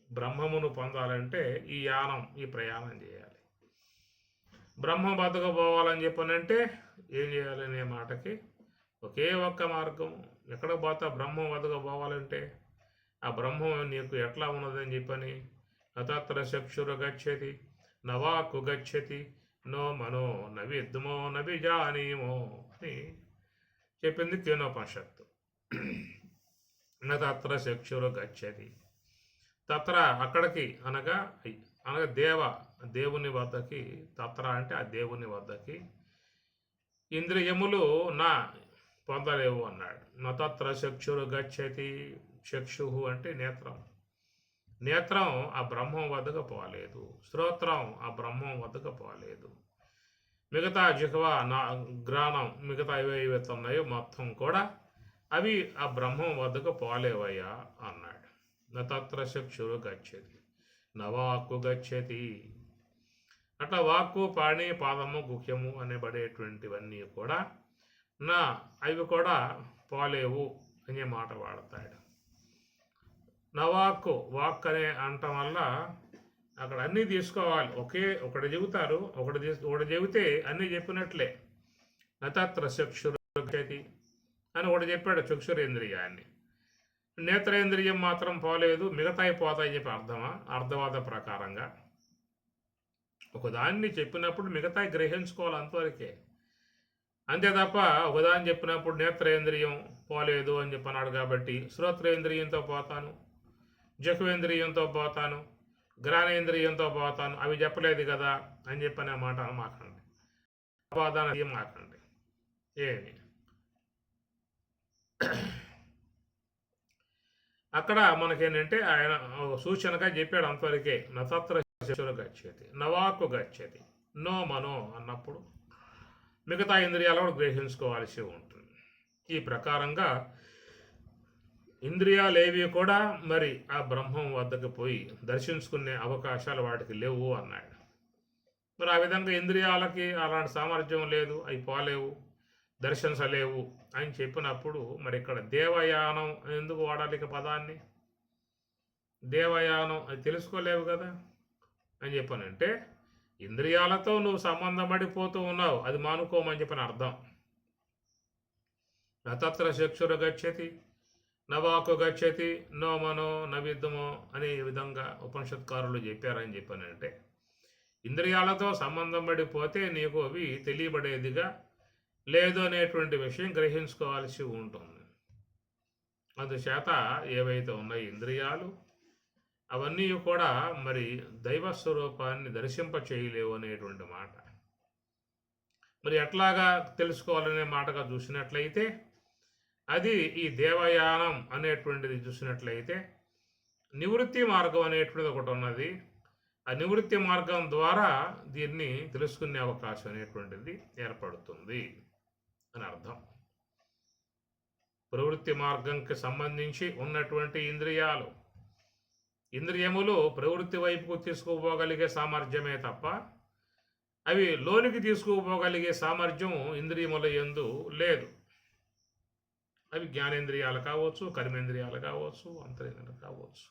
బ్రహ్మమును పొందాలంటే ఈ యానం, ఈ ప్రయాణం చేయాలి. బ్రహ్మం వద్దకు పోవాలని చెప్పనంటే ఏం చేయాలనే మాటకి ఒకే ఒక్క మార్గం. ఎక్కడ పోతా బ్రహ్మం వద్దకు పోవాలంటే ఆ బ్రహ్మం నీకు ఎట్లా ఉన్నదని చెప్పని అతత్ర చక్షురు గచ్చతి నవాకు గచ్చతి నో మనో నవిద్మో నభిజానీమో అని చెప్పింది కేనోపనిషత్తు. తత్ర చక్షురు గచ్చతి తత్ర అక్కడికి అనగా దేవుని వద్దకి, తత్ర అంటే ఆ దేవుని వద్దకి ఇంద్రియములు నా పొందలేవు అన్నాడు. నత్ర చక్షురు గచ్చతి, చక్షు అంటే నేత్రం, నేత్రం ఆ బ్రహ్మం వద్దకు పోలేదు. శ్రోత్రం ఆ బ్రహ్మం వద్దకు పోలేదు. మిగతా జిహ్వ గ్రాణం మిగతా ఏవైతే ఉన్నాయో మొత్తం కూడా అవి ఆ బ్రహ్మం వద్దకు పోలేవయ్యా అన్నాడు. నత్ర చక్షురు గచ్చతి నవాక్కు గచ్చతి. అట్లా వాక్కు, పాణి, పాదము, గుహ్యము అనబడేటువంటివన్నీ కూడా అవి కూడా పోలేవు అనే మాట వాడతాడు. నవాక్కు వాక్ అనే అనటం వల్ల అక్కడ అన్నీ తీసుకోవాలి. ఒకటి చెబుతారు, ఒకటి చెబితే అన్నీ చెప్పినట్లే. నత్ర చక్షురు గచ్చతి అని ఒకటి చెప్పాడు చక్షురేంద్రియాన్ని. నేత్రేంద్రియం మాత్రం పోలేదు, మిగతాయి పోతాయి చెప్పి అర్థవాద ప్రకారంగా ఒకదాన్ని చెప్పినప్పుడు మిగతాయి గ్రహించుకోవాలి అంతవరకే. అంతే తప్ప ఒకదాన్ని చెప్పినప్పుడు నేత్రేంద్రియం పోలేదు అని చెప్పన్నాడు కాబట్టి శ్రోత్రేంద్రియంతో పోతాను, జహ్వేంద్రియంతో పోతాను, గ్రాణేంద్రియంతో పోతాను అవి చెప్పలేదు కదా అని చెప్పనే మాట మాకండి. అపాదాన మాకండి ఏమి అక్కడ మనకేంటంటే ఆయన సూచనగా చెప్పాడు అంతవరకే. నత్ర చక్షురు గచ్చతి నవాక్కు గచ్చతి నో మనో అన్నప్పుడు మిగతా ఇంద్రియాలు కూడా గ్రహించుకోవాల్సి ఉంటుంది. ఈ ప్రకారంగా ఇంద్రియాలేవి కూడా మరి ఆ బ్రహ్మం వద్దకు పోయి దర్శించుకునే అవకాశాలు వాటికి లేవు అన్నాడు. మరి ఆ విధంగా ఇంద్రియాలకి అలాంటి సామర్థ్యం లేదు, అవి పోలేవు, దర్శించలేవు అని చెప్పినప్పుడు మరి ఇక్కడ దేవయానం ఎందుకు వాడాలి ఇక పదాన్ని? దేవయానం అది తెలుసుకోలేవు కదా అని చెప్పానంటే ఇంద్రియాలతో నువ్వు సంబంధం పడిపోతూ ఉన్నావు, అది మానుకోమని చెప్పిన అర్థం. నత్ర చక్షురు గచ్చతి నవాకు గచ్చతి నో మనో నవిద్మో అనే విధంగా ఉపనిషత్కారులు చెప్పారని చెప్పానంటే ఇంద్రియాలతో సంబంధం పడిపోతే నీకు అవి తెలియబడేదిగా లేదు అనేటువంటి విషయం గ్రహించుకోవాల్సి ఉంటుంది. అందుచేత ఏవైతే ఉన్నాయి ఇంద్రియాలు అవన్నీ కూడా మరి దైవస్వరూపాన్ని దర్శింప చేయలేవు అనేటువంటి మాట. మరి ఎట్లాగా తెలుసుకోవాలనే మాటగా చూసినట్లయితే అది ఈ దేవయానం అనేటువంటిది చూసినట్లయితే నివృత్తి మార్గం అనేటువంటిది ఒకటి ఉన్నది. ఆ నివృత్తి మార్గం ద్వారా దీన్ని తెలుసుకునే అవకాశం అనేటువంటిది ఏర్పడుతుంది అని అర్థం. ప్రవృత్తి మార్గంకి సంబంధించి ఉన్నటువంటి ఇంద్రియములు ప్రవృత్తి వైపుకు తీసుకుపోగలిగే సామర్థ్యమే తప్ప అవి లోనికి తీసుకుపోగలిగే సామర్థ్యం ఇంద్రియముల యందు లేదు. అవి జ్ఞానేంద్రియాలు కావచ్చు, కర్మేంద్రియాలు కావచ్చు, అంతరేంద్రియాలు కావచ్చు.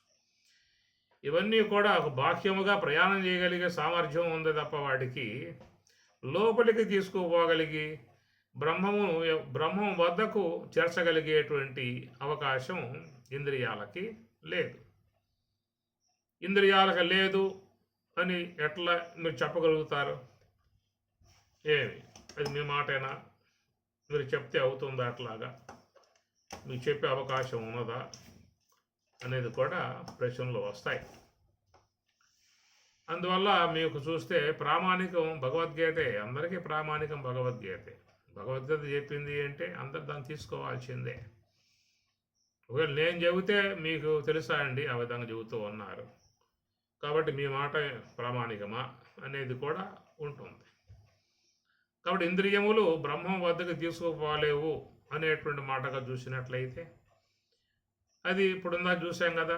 ఇవన్నీ కూడా ఒక బాహ్యముగా ప్రయాణం చేయగలిగే సామర్థ్యం ఉంది తప్ప వాటికి లోపలికి తీసుకుపోగలిగి బ్రహ్మం వద్దకు చేర్చగలిగేటువంటి అవకాశం ఇంద్రియాలకి లేదు. ఇంద్రియాలకు లేదు అని ఎట్లా మీరు చెప్పగలుగుతారు? ఏమి అది మీ మాటేనా? మీరు చెప్తే అవుతుందా? అట్లాగా మీకు చెప్పే అవకాశం ఉన్నదా అనేది కూడా ప్రశ్నలు వస్తాయి. అందువల్ల మీకు చూస్తే ప్రామాణికం భగవద్గీతే, అందరికీ ప్రామాణికం భగవద్గీతే. భగవద్గీత చెప్పింది అంటే అందరు దాన్ని తీసుకోవాల్సిందే. ఒకవేళ నేను చెబితే మీకు తెలుసా అండి ఆ విధంగా చెబుతూ ఉన్నారు కాబట్టి మీ మాట ప్రామాణికమా అనేది కూడా ఉంటుంది. కాబట్టి ఇంద్రియములు బ్రహ్మం వద్దకు తీసుకుపోలేవు అనేటువంటి మాటగా చూసినట్లయితే అది ఇప్పుడుందా చూసాం కదా,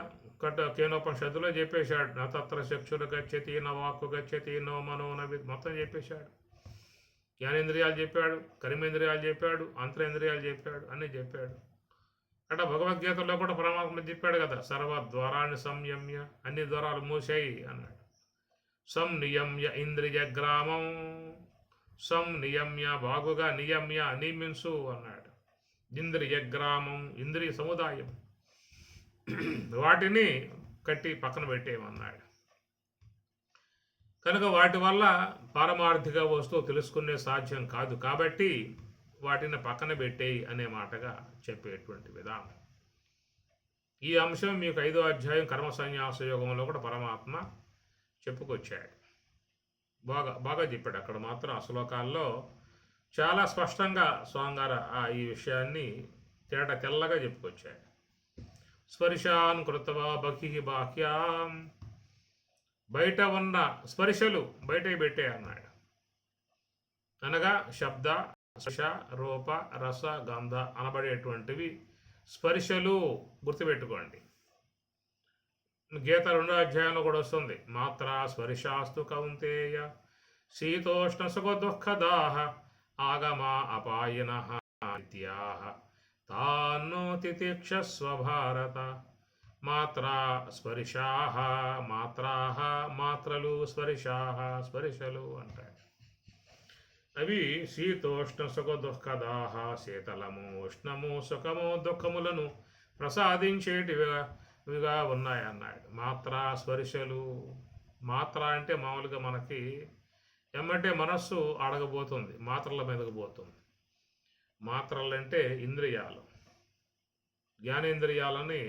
కేనోపనిషత్తులో చెప్పేశాడు. నత్ర చక్షురు గచ్చతి నవాక్కు గచ్చతి నో మనో నవి మొత్తం చెప్పేశాడు. జ్ఞానేంద్రియాలు చెప్పాడు, కర్మేంద్రియాలు చెప్పాడు, అంతరేంద్రియాలు చెప్పాడు, అన్నీ చెప్పాడు. అట్లా భగవద్గీతలో కూడా పరమాత్మ చెప్పాడు కదా, సర్వ ద్వారాన్ని సంయమ్య, అన్ని ద్వారాలు మూసాయి అన్నాడు. సంనియమ్య ఇంద్రియ గ్రామం నియమ్య బాగుగా నియమ్య నియమించు అన్నాడు. ఇంద్రియ గ్రామం ఇంద్రియ సముదాయం వాటిని కట్టి పక్కన పెట్టేయమన్నాడు. కనుక వాటి వల్ల పారమార్థిక వస్తువు తెలుసుకునే సాధ్యం కాదు కాబట్టి వాటిని పక్కన పెట్టేయి అనే మాటగా చెప్పేటువంటి విధానం. ఈ అంశం మీకు 5వ అధ్యాయం కర్మ సన్యాస యోగంలో కూడా పరమాత్మ చెప్పుకొచ్చాడు. బాగా చెప్పాడు. అక్కడ మాత్రం ఆ శ్లోకాల్లో చాలా స్పష్టంగా స్వాంగార ఈ విషయాన్ని తెల్లగా చెప్పుకొచ్చాడు. స్పర్శాన్ కృత్వా బహిః బాహ్యాం, బయట ఉన్న స్పర్శలు బయట పెట్టే అన్నాడు. అనగా శబ్ద స్పర్శ రూప రస గంధ అనబడేటువంటివి స్పర్శలు. గుర్తుపెట్టుకోండి. గీత 2వ అధ్యాయంలో కూడా వస్తుంది. మాత్రా స్పర్శాస్తు కౌంతేయ శీతోష్ణ సుఖ దుఃఖదాహ ఆగమా అపాయినః నిత్యాః తాన్నో తితిక్షస్వ భారత. మాత్రా స్పర్శాః మాత్రాః మాత్రలు స్పర్శాః స్పర్శలు అంటాడు. అవి శీతోష్ణ సుఖ దుఃఖదాహ శీతలము ఉష్ణము సుఖము దుఃఖములను ప్రసాదించేటివిగా ఉన్నాయన్నాడు. మాత్రా స్పర్శలు. మాత్ర అంటే మామూలుగా మనకి ఏమంటే మనస్సు అడగబోతుంది, మాత్రల మీదకు పోతుంది. మాత్రలు అంటే ఇంద్రియాలు, జ్ఞానేంద్రియాలని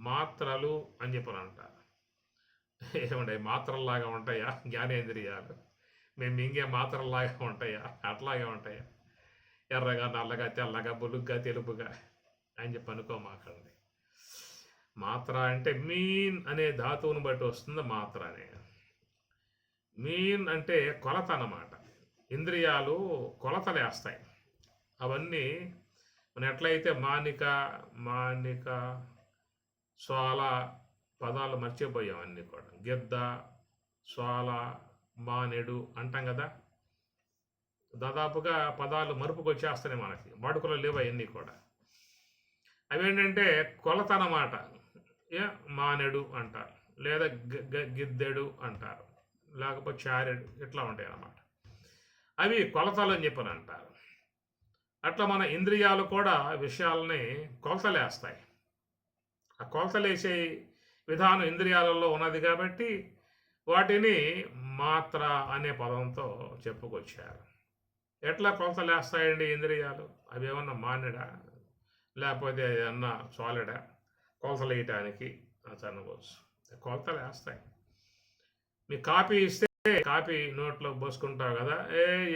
మాత్రలు అని చెప్పని అంటారు. ఏమంటే మాత్రల్లాగా ఉంటాయా జ్ఞానేంద్రియాలు? మేము మింగే మాత్రల్లాగా ఉంటాయా? అట్లాగే ఉంటాయా? ఎర్రగా నల్లగా తెల్లగా బులుగ్గా తెలుపుగా అని చెప్పి అనుకోమాకండి. మాత్ర అంటే మీన్ అనే ధాతువును బట్టి వస్తుంది మాత్ర అనే. మీన్ అంటే కొలత అన్నమాట. ఇంద్రియాలు కొలతలేస్తాయి. అవన్నీ మనం ఎట్లయితే మానిక స్వాల పదాలు మర్చిపోయాం. అన్నీ కూడా గిద్ద స్వాల మానెడు అంటాం కదా. దాదాపుగా పదాలు మరుపుకు వచ్చేస్తున్నాయి మనకి. వాడుకలో లేవు అవన్నీ కూడా. అవేంటంటే కొలత అన్నమాట. మానెడు అంటారు, లేదా గిద్దెడు అంటారు, లేకపోతే చారెడు, ఇట్లా ఉంటాయి అన్నమాట. అవి కొలతలు అని చెప్పని అంటారు. అట్లా మన ఇంద్రియాలు కూడా విషయాలని కొలతలేస్తాయి. ఆ కొలతలేసే విధానం ఇంద్రియాలలో ఉన్నది కాబట్టి వాటిని మాత్ర అనే పదంతో చెప్పుకొచ్చారు. ఎట్లా కొలతలేస్తాయండి ఇంద్రియాలు? అవి ఏమన్నా మానెడా లేకపోతే ఏమన్నా సాలిడా? కొలతలు వేయటానికి అనుకోవచ్చు. కొలతలు వేస్తాయి. మీకు కాపీ ఇస్తే కాపీ నోట్లో పోసుకుంటావు కదా,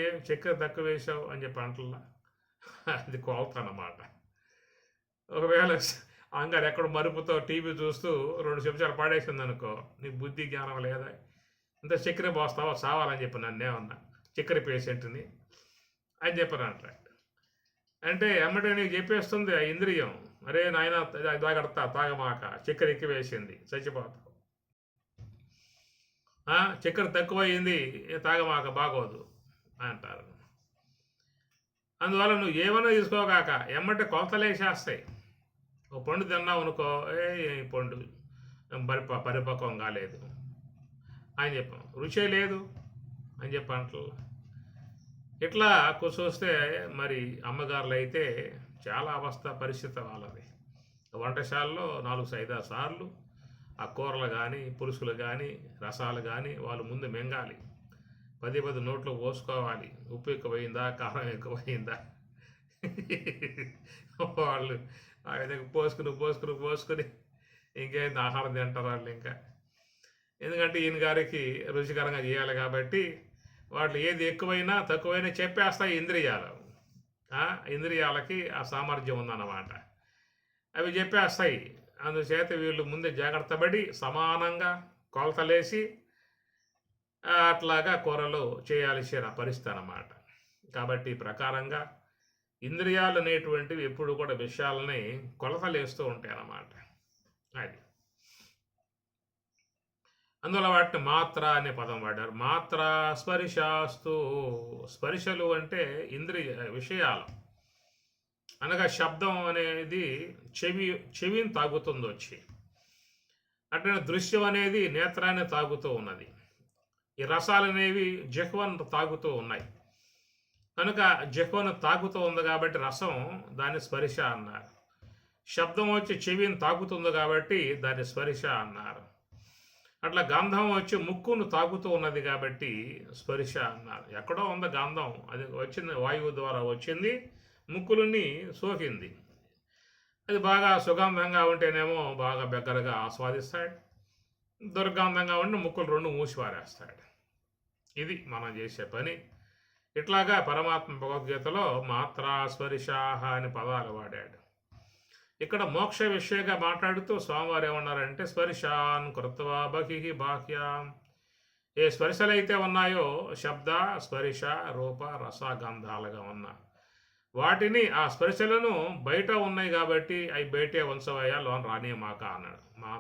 ఏం చక్కెర తక్కువ వేసావు అని చెప్పి అంటల్లా, అది కొలత అన్నమాట. ఒకవేళ అంగారు ఎక్కడ మరుపుతో టీవీ చూస్తూ 2 చెంచాలు పాడేసింది అనుకో, నీకు బుద్ధి జ్ఞానం లేదా? ఇంత చక్కెర పోస్తావా సావాలని చెప్పి నన్నేమన్నా చక్కెర పేషెంట్ని అని చెప్పాను అంటాడు. అంటే ఎమ్మటే నీకు చెప్పేస్తుంది ఆ ఇంద్రియం, అరే నాయన తాగడతా తాగమాక, చక్కెర ఎక్కువ వేసింది చచ్చిపోతావు, చక్కెర తక్కువయింది తాగమాక బాగోదు అంటారు. అందువల్ల నువ్వు ఏమైనా తీసుకోగాక ఎమ్మటే కొలతలేసేస్తాయి. ఒక పండు తిన్నావు అనుకో, ఈ పండు పరిపక్వం కాలేదు అని చెప్పాం, రుచే లేదు అని చెప్పి అంటల్లా. ఇట్లా చూస్తే మరి అమ్మగారులు అయితే చాలా అవస్థ పరిస్థితి వాళ్ళది. వంటశాలలో 4-5 సార్లు ఆ కూరలు కానీ పులుసులు కానీ రసాలు కానీ వాళ్ళు ముందు మెంగాలి. 10 నోట్లో పోసుకోవాలి. ఉప్పు ఎక్కువైందా కారం ఎక్కువైందా వాళ్ళు ఆ విధంగా పోసుకుని ఇంకేంది ఆహారం తింటారు వాళ్ళు. ఇంకా ఎందుకంటే ఈయన గారికి రుచికరంగా చేయాలి కాబట్టి వాటిలో ఏది ఎక్కువైనా తక్కువైనా చెప్పేస్తాయి ఇంద్రియాలు. ఇంద్రియాలకి ఆ సామర్థ్యం ఉందన్నమాట. అవి చెప్పేస్తాయి. అందుచేత వీళ్ళు ముందే జాగ్రత్త పడి సమానంగా కొలతలేసి అట్లాగా కూరలు చేయాల్సిన పరిస్థితి అన్నమాట. కాబట్టి ప్రకారంగా ఇంద్రియాలు అనేటువంటివి ఎప్పుడు కూడా విషయాలని కొలతలేస్తూ ఉంటాయి అన్నమాట. అది అందువల్ల వాటిని మాత్ర అనే పదం వాడారు. మాత్ర స్పర్శాస్తు. స్పర్శలు అంటే ఇంద్రియ విషయాలు అనగా శబ్దం అనేది చెవిని తాగుతుంది వచ్చి. అట్లనే దృశ్యం అనేది నేత్రాన్ని తాగుతూ ఉన్నది. ఈ రసాలు అనేవి జిహ్వను తాగుతూ ఉన్నాయి. కనుక జిహ్వను తాకుతూ ఉంది కాబట్టి రసం దాన్ని స్పర్శ అన్నారు. శబ్దం వచ్చి చెవిని తాకుతుంది కాబట్టి దాన్ని స్పర్శ అన్నారు. అట్లా గంధం వచ్చి ముక్కును తాకుతూ ఉన్నది కాబట్టి స్పర్శ అన్నారు. ఎక్కడో ఉంది గంధం, అది వచ్చింది వాయువు ద్వారా వచ్చింది, ముక్కులని సోకింది. అది బాగా సుగంధంగా ఉంటేనేమో బాగా బెగ్గరగా ఆస్వాదిస్తాడు, దుర్గంధంగా ఉండి ముక్కులు రెండు మూసి పారేస్తాడు. ఇది మనం చేసే పని. ఇట్లాగా పరమాత్మ భగవద్గీతలో మాత్రా స్పర్శాహ అని పదాలు వాడాడు. ఇక్కడ మోక్ష విషయంగా మాట్లాడుతూ స్వామివారు ఏమన్నారంటే స్పర్శాన్ కృత్వా బహిః బాహ్యాం. ఏ స్పర్శలైతే ఉన్నాయో శబ్ద స్పర్శ రూప రస గంధాలుగా ఉన్న వాటిని, ఆ స్పర్శలను బయట ఉన్నాయి కాబట్టి అవి బయటే ఉంచవయ్యా, లోన రానే మాక అన్నాడు. మా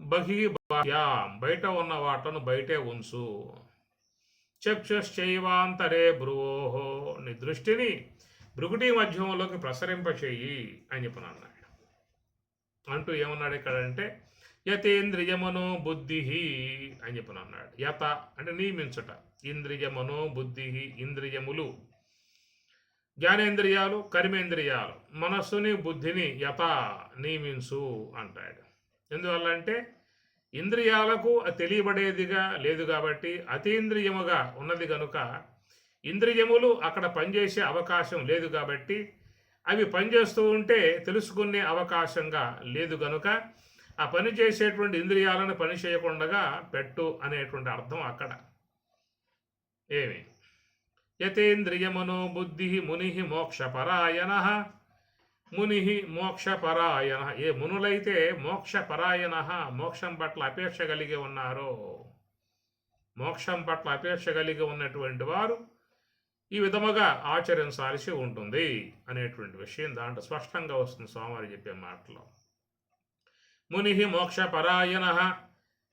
బహిః బాహ్యాం, బయట ఉన్న వాటిని బయటే ఉంచు. చక్షుశ్చైవాంతరే భ్రువోహో, నీ దృష్టిని భృగుటి మధ్యంలోకి ప్రసరింపచేయి అని చెప్పిన అన్నాడు. అంటూ ఏమన్నాడు ఇక్కడ అంటే యతేంద్రియమనో బుద్ధి అని చెప్పిన అన్నాడు. యత అంటే నియమించుట, ఇంద్రియమనో బుద్ధి ఇంద్రియములు, జ్ఞానేంద్రియాలు కర్మేంద్రియాలు, మనస్సుని బుద్ధిని యత నియమించు అంటాడు. ఎందువల్ల అంటే ఇంద్రియాలకు తెలియబడేదిగా లేదు కాబట్టి అతీంద్రియముగా ఉన్నది కనుక ఇంద్రియములు అక్కడ పనిచేసే అవకాశం లేదు కాబట్టి అవి పనిచేస్తూ ఉంటే తెలుసుకునే అవకాశంగా లేదు కనుక ఆ పని చేసేటువంటి ఇంద్రియాలను పని చేయకుండా పెట్టు అనేటువంటి అర్థం అక్కడ. ఏమి యతేంద్రియమనో బుద్ధి ముని మోక్షపరాయణ, ముని మోక్షపరాయణ, ఏ మునులైతే మోక్షపరాయణ మోక్షం పట్ల అపేక్ష కలిగి ఉన్నారో, మోక్షం పట్ల అపేక్ష కలిగి ఉన్నటువంటి వారు ఈ విధముగా ఆచరించాల్సి ఉంటుంది అనేటువంటి విషయం దాంట్లో స్పష్టంగా వస్తుంది స్వామివారు చెప్పే మాటలో. ముని మోక్షపరాయణ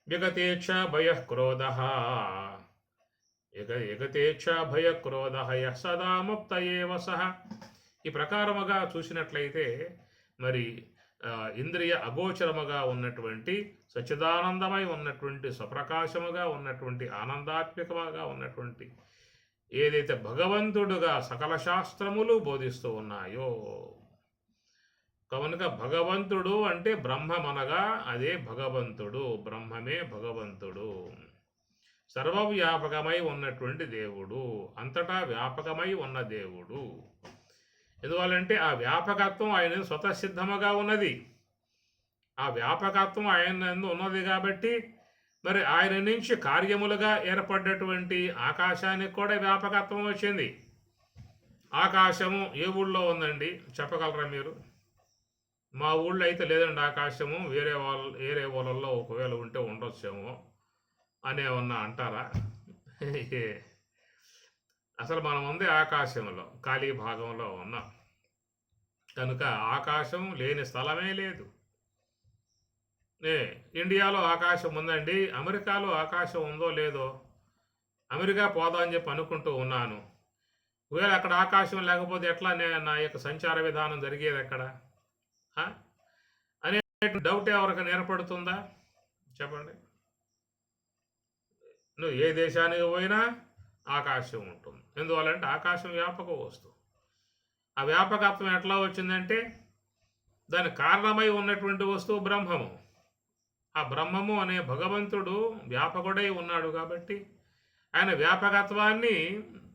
విగతేచ్ఛ భయక్రోధ, ఎగతేచ్ఛ భయక్రోధ సదా ముక్త ఏవ సహ. ఈ ప్రకారముగా చూసినట్లయితే మరి ఇంద్రియ అగోచరముగా ఉన్నటువంటి సచ్చిదానందమై ఉన్నటువంటి స్వప్రకాశముగా ఉన్నటువంటి ఆనందాత్మకముగా ఉన్నటువంటి ఏదైతే భగవంతుడుగా సకల శాస్త్రములు బోధిస్తూ ఉన్నాయో, కనుక భగవంతుడు అంటే బ్రహ్మమనగా అదే భగవంతుడు, బ్రహ్మమే భగవంతుడు, సర్వవ్యాపకమై ఉన్నటువంటి దేవుడు, అంతటా వ్యాపకమై ఉన్న దేవుడు. ఎందువల్లంటే ఆ వ్యాపకత్వం ఆయన స్వతసిద్ధముగా ఉన్నది, ఆ వ్యాపకత్వం ఆయన ఉన్నది కాబట్టి మరి ఆయన నుంచి కార్యములుగా ఏర్పడ్డటువంటి ఆకాశానికి కూడా వ్యాపకత్వం వచ్చింది. ఆకాశము ఏ ఊళ్ళో ఉందండి చెప్పగలరా మీరు? మా ఊళ్ళో అయితే లేదండి ఆకాశము, వేరే ఊళ్ళల్లో ఒకవేళ ఉంటే ఉండొచ్చేమో అనే అంటారా? అసలు మనం ఉంది ఆకాశంలో, ఖాళీ భాగంలో ఉన్నాం కనుక ఆకాశం లేని స్థలమే లేదు. ఇండియాలో ఆకాశం ఉందండి, అమెరికాలో ఆకాశం ఉందో లేదో, అమెరికా పోదా అని చెప్పి అనుకుంటూ ఉన్నాను. ఒకవేళ అక్కడ ఆకాశం లేకపోతే ఎట్లా నా యొక్క సంచార విధానం జరిగేది అక్కడ అనే డౌట్ ఎవరికి ఏర్పడుతుందా చెప్పండి? నువ్వు ఏ దేశానికి పోయినా ఆకాశం ఉంటుంది. ఎందువల్లంటే ఆకాశం వ్యాపక వస్తువు. ఆ వ్యాపకత్వం ఎట్లా వచ్చిందంటే దానికి కారణమై ఉన్నటువంటి వస్తువు బ్రహ్మము. ఆ బ్రహ్మము అనే భగవంతుడు వ్యాపకుడై ఉన్నాడు కాబట్టి ఆయన వ్యాపకత్వాన్ని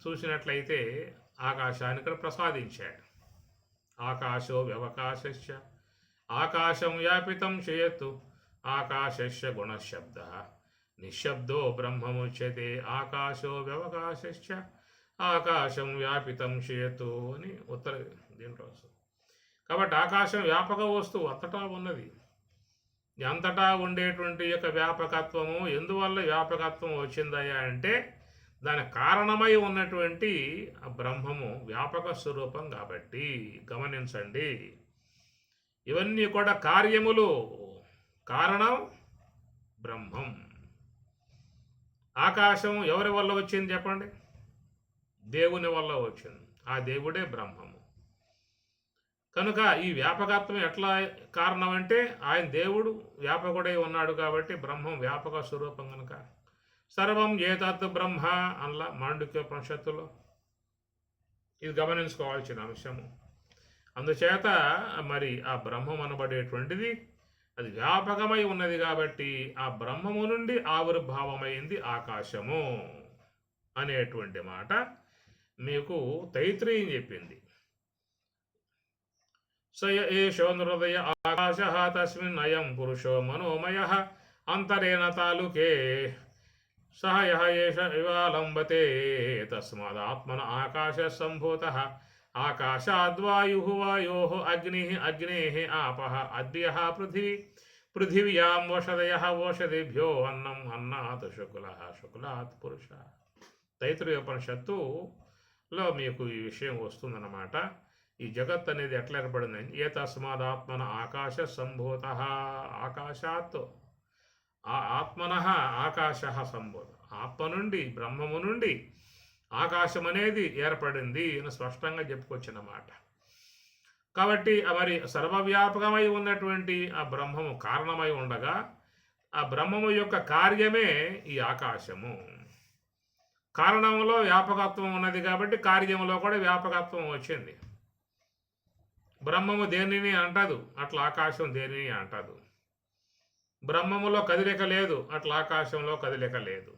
చూసినట్లయితే ఆకాశానికి ప్రసాదించాడు. ఆకాశో వ్యవకాశశ్చ ఆకాశం వ్యాపితం చేయత్తు ఆకాశస్య గుణశబ్ద నిశ్శబ్దో బ్రహ్మముచ్యతే ఆకాశో వ్యవకాశశ్చ ఆకాశం వ్యాపితం చేయతు అని ఉత్తర దీంట్లో వస్తుంది. కాబట్టి ఆకాశం వ్యాపక వస్తువు, అంతటా ఉన్నది. అంతటా ఉండేటువంటి యొక్క వ్యాపకత్వము ఎందువల్ల వ్యాపకత్వం వచ్చిందయ్యా అంటే దాని కారణమై ఉన్నటువంటి బ్రహ్మము వ్యాపక స్వరూపం కాబట్టి. గమనించండి, ఇవన్నీ కూడా కార్యములు, కారణం బ్రహ్మం. ఆకాశం ఎవరి వల్ల వచ్చింది చెప్పండి? దేవుని వల్ల వచ్చింది. ఆ దేవుడే బ్రహ్మము. కనుక ఈ వ్యాపకత్వం ఎట్లా కారణం అంటే ఆయన దేవుడు వ్యాపకుడై ఉన్నాడు కాబట్టి బ్రహ్మం వ్యాపక స్వరూపం. కనుక సర్వం ఏతత్ బ్రహ్మ అన్లా మాండుక్యోపనిషత్తులో ఇది గమనించుకోవాల్సిన అంశము. అందుచేత మరి ఆ బ్రహ్మం అనబడేటువంటిది అది వ్యాపకమై ఉన్నది కాబట్టి ఆ బ్రహ్మము నుండి ఆవిర్భావమైంది ఆకాశము అనేటువంటి మాట మీకు తైత్రీయం చెప్పింది. స ఏషో హృదయ ఆకాశ తస్మిన్ అయం పురుషో మనోమయ అంతరేణ తాలుకే సహ యః ఏష ఇవాలంబతే తస్మాదాత్మన ఆకాశ సంభూత ఆకాశాద్వాయు వాయో అగ్ని అగ్నే ఆపః అద్య పృథివీ పృథివ్యాం ఓషధయ ఓషధిభ్యో అన్నం అన్నాత్ శుక్లాత్ పురుష. తైత్రీయోపనిషత్తులో మీకు ఈ విషయం వస్తుందన్నమాట. ఈ జగత్ అనేది ఎట్లా ఏర్పడింది? ఏ తస్మాదాత్మన ఆకాశ సంభూత ఆకాశాత్ ఆత్మన ఆకాశ సంభూత ఆత్మ నుండి బ్రహ్మము నుండి ఆకాశం అనేది ఏర్పడింది అని స్పష్టంగా చెప్పుకొచ్చినమాట. కాబట్టి మరి సర్వవ్యాపకమై ఉన్నటువంటి ఆ బ్రహ్మము కారణమై ఉండగా ఆ బ్రహ్మము యొక్క కార్యమే ఈ ఆకాశము. కారణంలో వ్యాపకత్వం ఉన్నది కాబట్టి కార్యంలో కూడా వ్యాపకత్వం వచ్చింది. బ్రహ్మము దేనిని అంటదు, అట్లా ఆకాశం దేనిని అంటదు. బ్రహ్మములో కదలిక లేదు, అట్లా ఆకాశంలో కదలిక లేదు.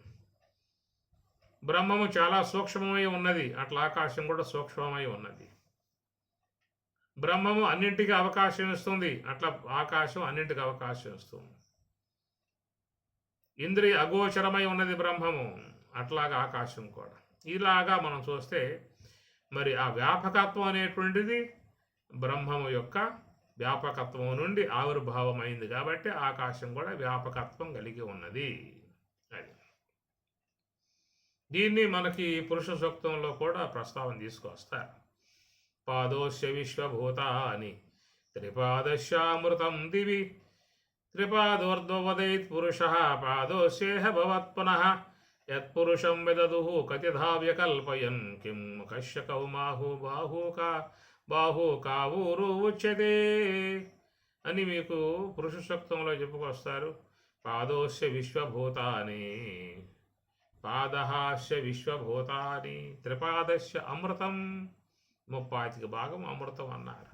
బ్రహ్మము చాలా సూక్ష్మమై ఉన్నది, అట్లా ఆకాశం కూడా సూక్ష్మమై ఉన్నది. బ్రహ్మము అన్నింటికి అవకాశం ఇస్తుంది, అట్లా ఆకాశం అన్నింటికి అవకాశం ఇస్తుంది. ఇంద్రియ అగోచరమై ఉన్నది బ్రహ్మము, అట్లాగా ఆకాశం కూడా. ఇలాగా మనం చూస్తే మరి ఆ వ్యాపకత్వం అనేటువంటిది బ్రహ్మము యొక్క వ్యాపకత్వం నుండి ఆవిర్భావమైంది కాబట్టి ఆకాశం కూడా వ్యాపకత్వం కలిగి ఉన్నది. అది దీన్ని మనకి పురుష సూక్తంలో కూడా ప్రస్తావన తీసుకొస్తారు. పాదోస్య విశ్వభూతాని త్రిపాదశ్యామృతం దివి త్రిపాదోర్ధ్వవదైత్ పురుష పాదోస్యేహ భవత్పునః యత్పురుషం విదదుః కతిధా వ్యకల్పయన్ కిం కశ్య కౌమాహు బాహు కావూరు ఉచ్యతే అని మీకు పురుష సూక్తంలో చెప్పుకొస్తారు. పాదోస్య విశ్వభూతాని పాదహాస్య విశ్వభూతాని త్రిపాదస్య అమృతం 35 భాగం అమృతం అన్నారు.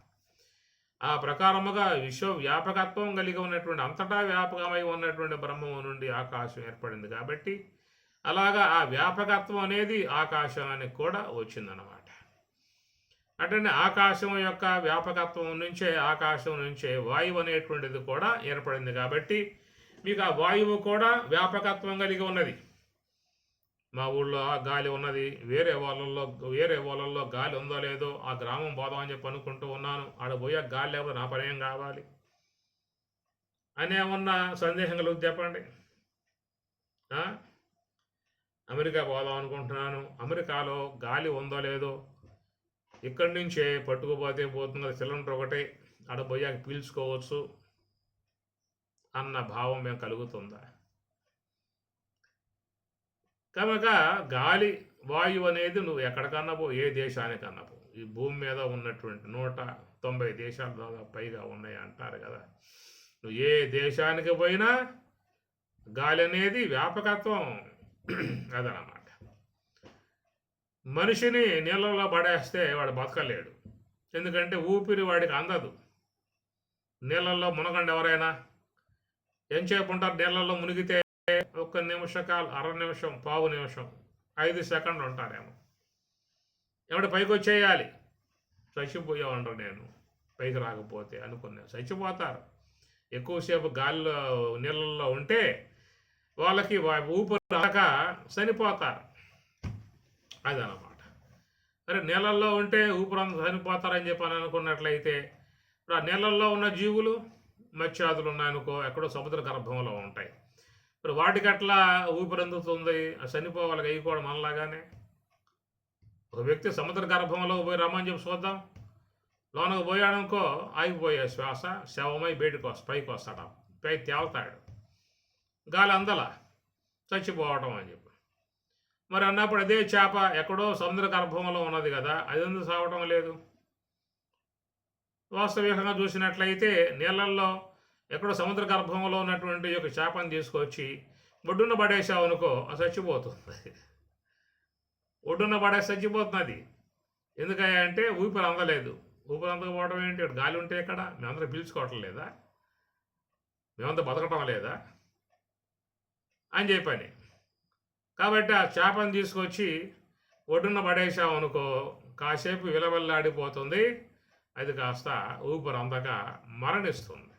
ఆ ప్రకారముగా విశ్వవ్యాపకత్వం కలిగి ఉన్నటువంటి అంతటా వ్యాపకమై ఉన్నటువంటి బ్రహ్మము నుండి ఆకాశం ఏర్పడింది కాబట్టి అలాగా ఆ వ్యాపకత్వం అనేది ఆకాశానికి కూడా వచ్చిందన్నమాట. అంటే ఆకాశం యొక్క వ్యాపకత్వం నుంచే ఆకాశం నుంచే వాయువు అనేటువంటిది కూడా ఏర్పడింది కాబట్టి మీకు ఆ వాయువు కూడా వ్యాపకత్వం కలిగి ఉన్నది. మా ఊళ్ళో గాలి ఉన్నది, వేరే వాళ్ళల్లో గాలి ఉందో లేదో ఆ గ్రామం పోదాం అని చెప్పి అనుకుంటూ ఉన్నాను. ఆడ పోయే గాలి లేకపోతే నా పని ఏం కావాలి అని ఏమన్నా సందేహం కలుగుతుంది చెప్పండి. అమెరికా పోదాం అనుకుంటున్నాను, అమెరికాలో గాలి ఉందో లేదో ఇక్కడి నుంచే పట్టుకుపోతే పోతున్నది సిలిండర్ ఒకటే, ఆడ పోయాక పీల్చుకోవచ్చు అన్న భావం మేము కలుగుతుందా? కనుక గాలి వాయువు అనేది నువ్వు ఎక్కడికన్నా పో, ఏ దేశానికన్నా పో, ఈ భూమి మీద ఉన్నటువంటి 190 దేశాలు దాదాపు పైగా ఉన్నాయి అంటారు కదా. నువ్వు ఏ దేశానికి పోయినా గాలి అనేది వ్యాపకత్వం అదనమాట. మనిషిని నీళ్ళలో పడేస్తే వాడు బతకలేడు, ఎందుకంటే ఊపిరి వాడికి అందదు. నీళ్ళల్లో మునగండి ఎవరైనా, ఎంతసేపు ఉంటారు నీళ్ళల్లో మునిగితే? 1 నిమిషకాలు, అర నిమిషం, పావు నిమిషం, 5 సెకండ్లు ఉంటారేమో. ఏమంటే పైకి వచ్చేయాలి, చచ్చిపోయామంటారు. నేను పైకి రాకపోతే అనుకున్నా, చచ్చిపోతారు. ఎక్కువసేపు గాలిలో నీళ్ళల్లో ఉంటే వాళ్ళకి ఊపిరి రాక చనిపోతారు. అదనమాట. అరే నీళ్ళల్లో ఉంటే ఊపిరంతా చనిపోతారని చెప్పి అనుకున్నట్లయితే ఇప్పుడు ఆ నీళ్ళల్లో ఉన్న జీవులు మత్స్యాదులు ఉన్నాయనుకో, ఎక్కడో సముద్ర గర్భంలో ఉంటాయి. ఇప్పుడు వాటికి అట్లా ఊపిరి అందుతుంది, చనిపోవాలి అవి కూడా మనలాగానే. ఒక వ్యక్తి సముద్ర గర్భంలో పోయి రమ్మని చెప్పి చూద్దాం, లోనకు పోయాడనుకో ఆగిపోయే శ్వాస, శవమై పైకి వస్తాడు, పై తేల్తాడు, గాలి అందల చచ్చిపోవటం అని చెప్పి. మరి అన్నప్పుడు అదే చేప ఎక్కడో సముద్ర గర్భంలో ఉన్నది కదా, అది ఎందుకు సాగటం లేదు? వాస్తవికంగా చూసినట్లయితే నీళ్ళల్లో ఎక్కడో సముద్ర గర్భంలో ఉన్నటువంటి ఒక చేపను తీసుకొచ్చి ఒడ్డున పడేసావు అనుకో, అది చచ్చిపోతుంది. ఒడ్డున పడేసి చచ్చిపోతున్నది. ఎందుకయ్యా అంటే ఊపిరి అందలేదు. ఊపిరి అందకపోవడం ఏంటి? గాలి ఉంటే ఎక్కడ? మేమందరం పీల్చుకోవటం లేదా? మేమంతా బతకటం లేదా అని చెప్పని. కాబట్టి ఆ చేపను తీసుకొచ్చి ఒడ్డున పడేసామనుకో, కాసేపు విలవిల్లాడిపోతుంది, అది కాస్త ఊపిరి అందక మరణిస్తుంది.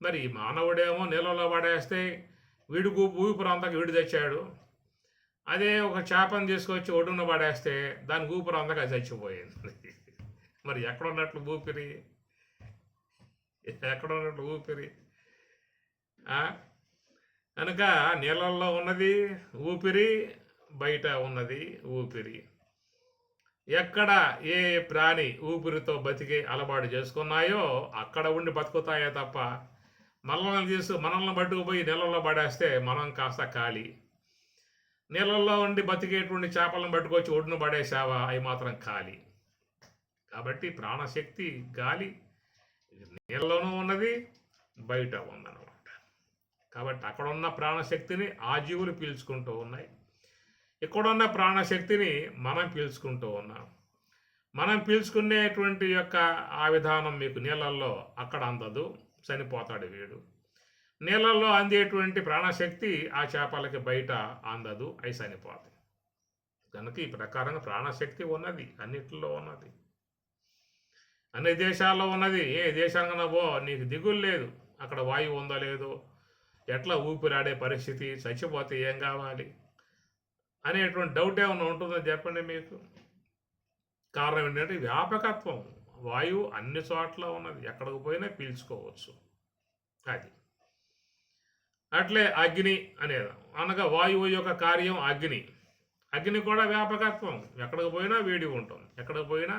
మరి ఈ మానవుడేమో నీళ్ళలో పడేస్తే వీడికి ఊపిరి అందక వీడు తెచ్చాడు. అదే ఒక చేపను తీసుకొచ్చి ఒడ్డున పడేస్తే దానికి ఊపిరి అందక చచ్చిపోయింది. మరి ఎక్కడున్నట్లు ఊపిరి? ఎక్కడున్నట్లు ఊపిరి? కనుక నీళ్ళల్లో ఉన్నది ఊపిరి, బయట ఉన్నది ఊపిరి. ఎక్కడ ఏ ప్రాణి ఊపిరితో బతికి అలవాటు చేసుకున్నాయో అక్కడ ఉండి బతుకుతాయే తప్ప మనల్ని పట్టుకుపోయి నీళ్ళల్లో పడేస్తే మనం కాస్త ఖాళీ. నీళ్ళల్లో ఉండి బతికేటువంటి చేపలను పట్టుకొచ్చి ఒడ్డున పడేసావా, అవి మాత్రం ఖాళీ. కాబట్టి ప్రాణశక్తి గాలి నీళ్ళలోనూ ఉన్నది, బయట ఉందన్నమాట. కాబట్టి అక్కడున్న ప్రాణశక్తిని ఆ జీవులు పీల్చుకుంటూ ఉన్నాయి, ఇక్కడున్న ప్రాణశక్తిని మనం పీల్చుకుంటూ ఉన్నాం. మనం పీల్చుకునేటువంటి యొక్క ఆ విధానం మీకు నీళ్ళల్లో అక్కడ అందదు, చనిపోతాడు వీడు. నీళ్ళల్లో అందేటువంటి ప్రాణశక్తి ఆ చేపలకి బయట అందదు, అవి చనిపోతాయి. కనుక ఈ ప్రకారంగా ప్రాణశక్తి ఉన్నది, అన్నిటిలో ఉన్నది, అన్ని దేశాల్లో ఉన్నది. ఏ దేశానికన్నా పో, నీకు దిగులు లేదు అక్కడ వాయువు ఉందో లేదో, ఎట్లా ఊపిరాడే పరిస్థితి, చచ్చిపోతే ఏం కావాలి అనేటువంటి డౌట్ ఏమైనా ఉంటుందో చెప్పండి మీకు. కారణం ఏంటంటే వ్యాపకత్వం. వాయువు అన్ని చోట్ల ఉన్నది, ఎక్కడికి పోయినా పీల్చుకోవచ్చు. అది అట్లే అగ్ని అనేది అనగా వాయువు యొక్క కార్యం అగ్ని. అగ్ని కూడా వ్యాపకత్వం, ఎక్కడికి పోయినా వేడి ఉంటుంది, ఎక్కడికి పోయినా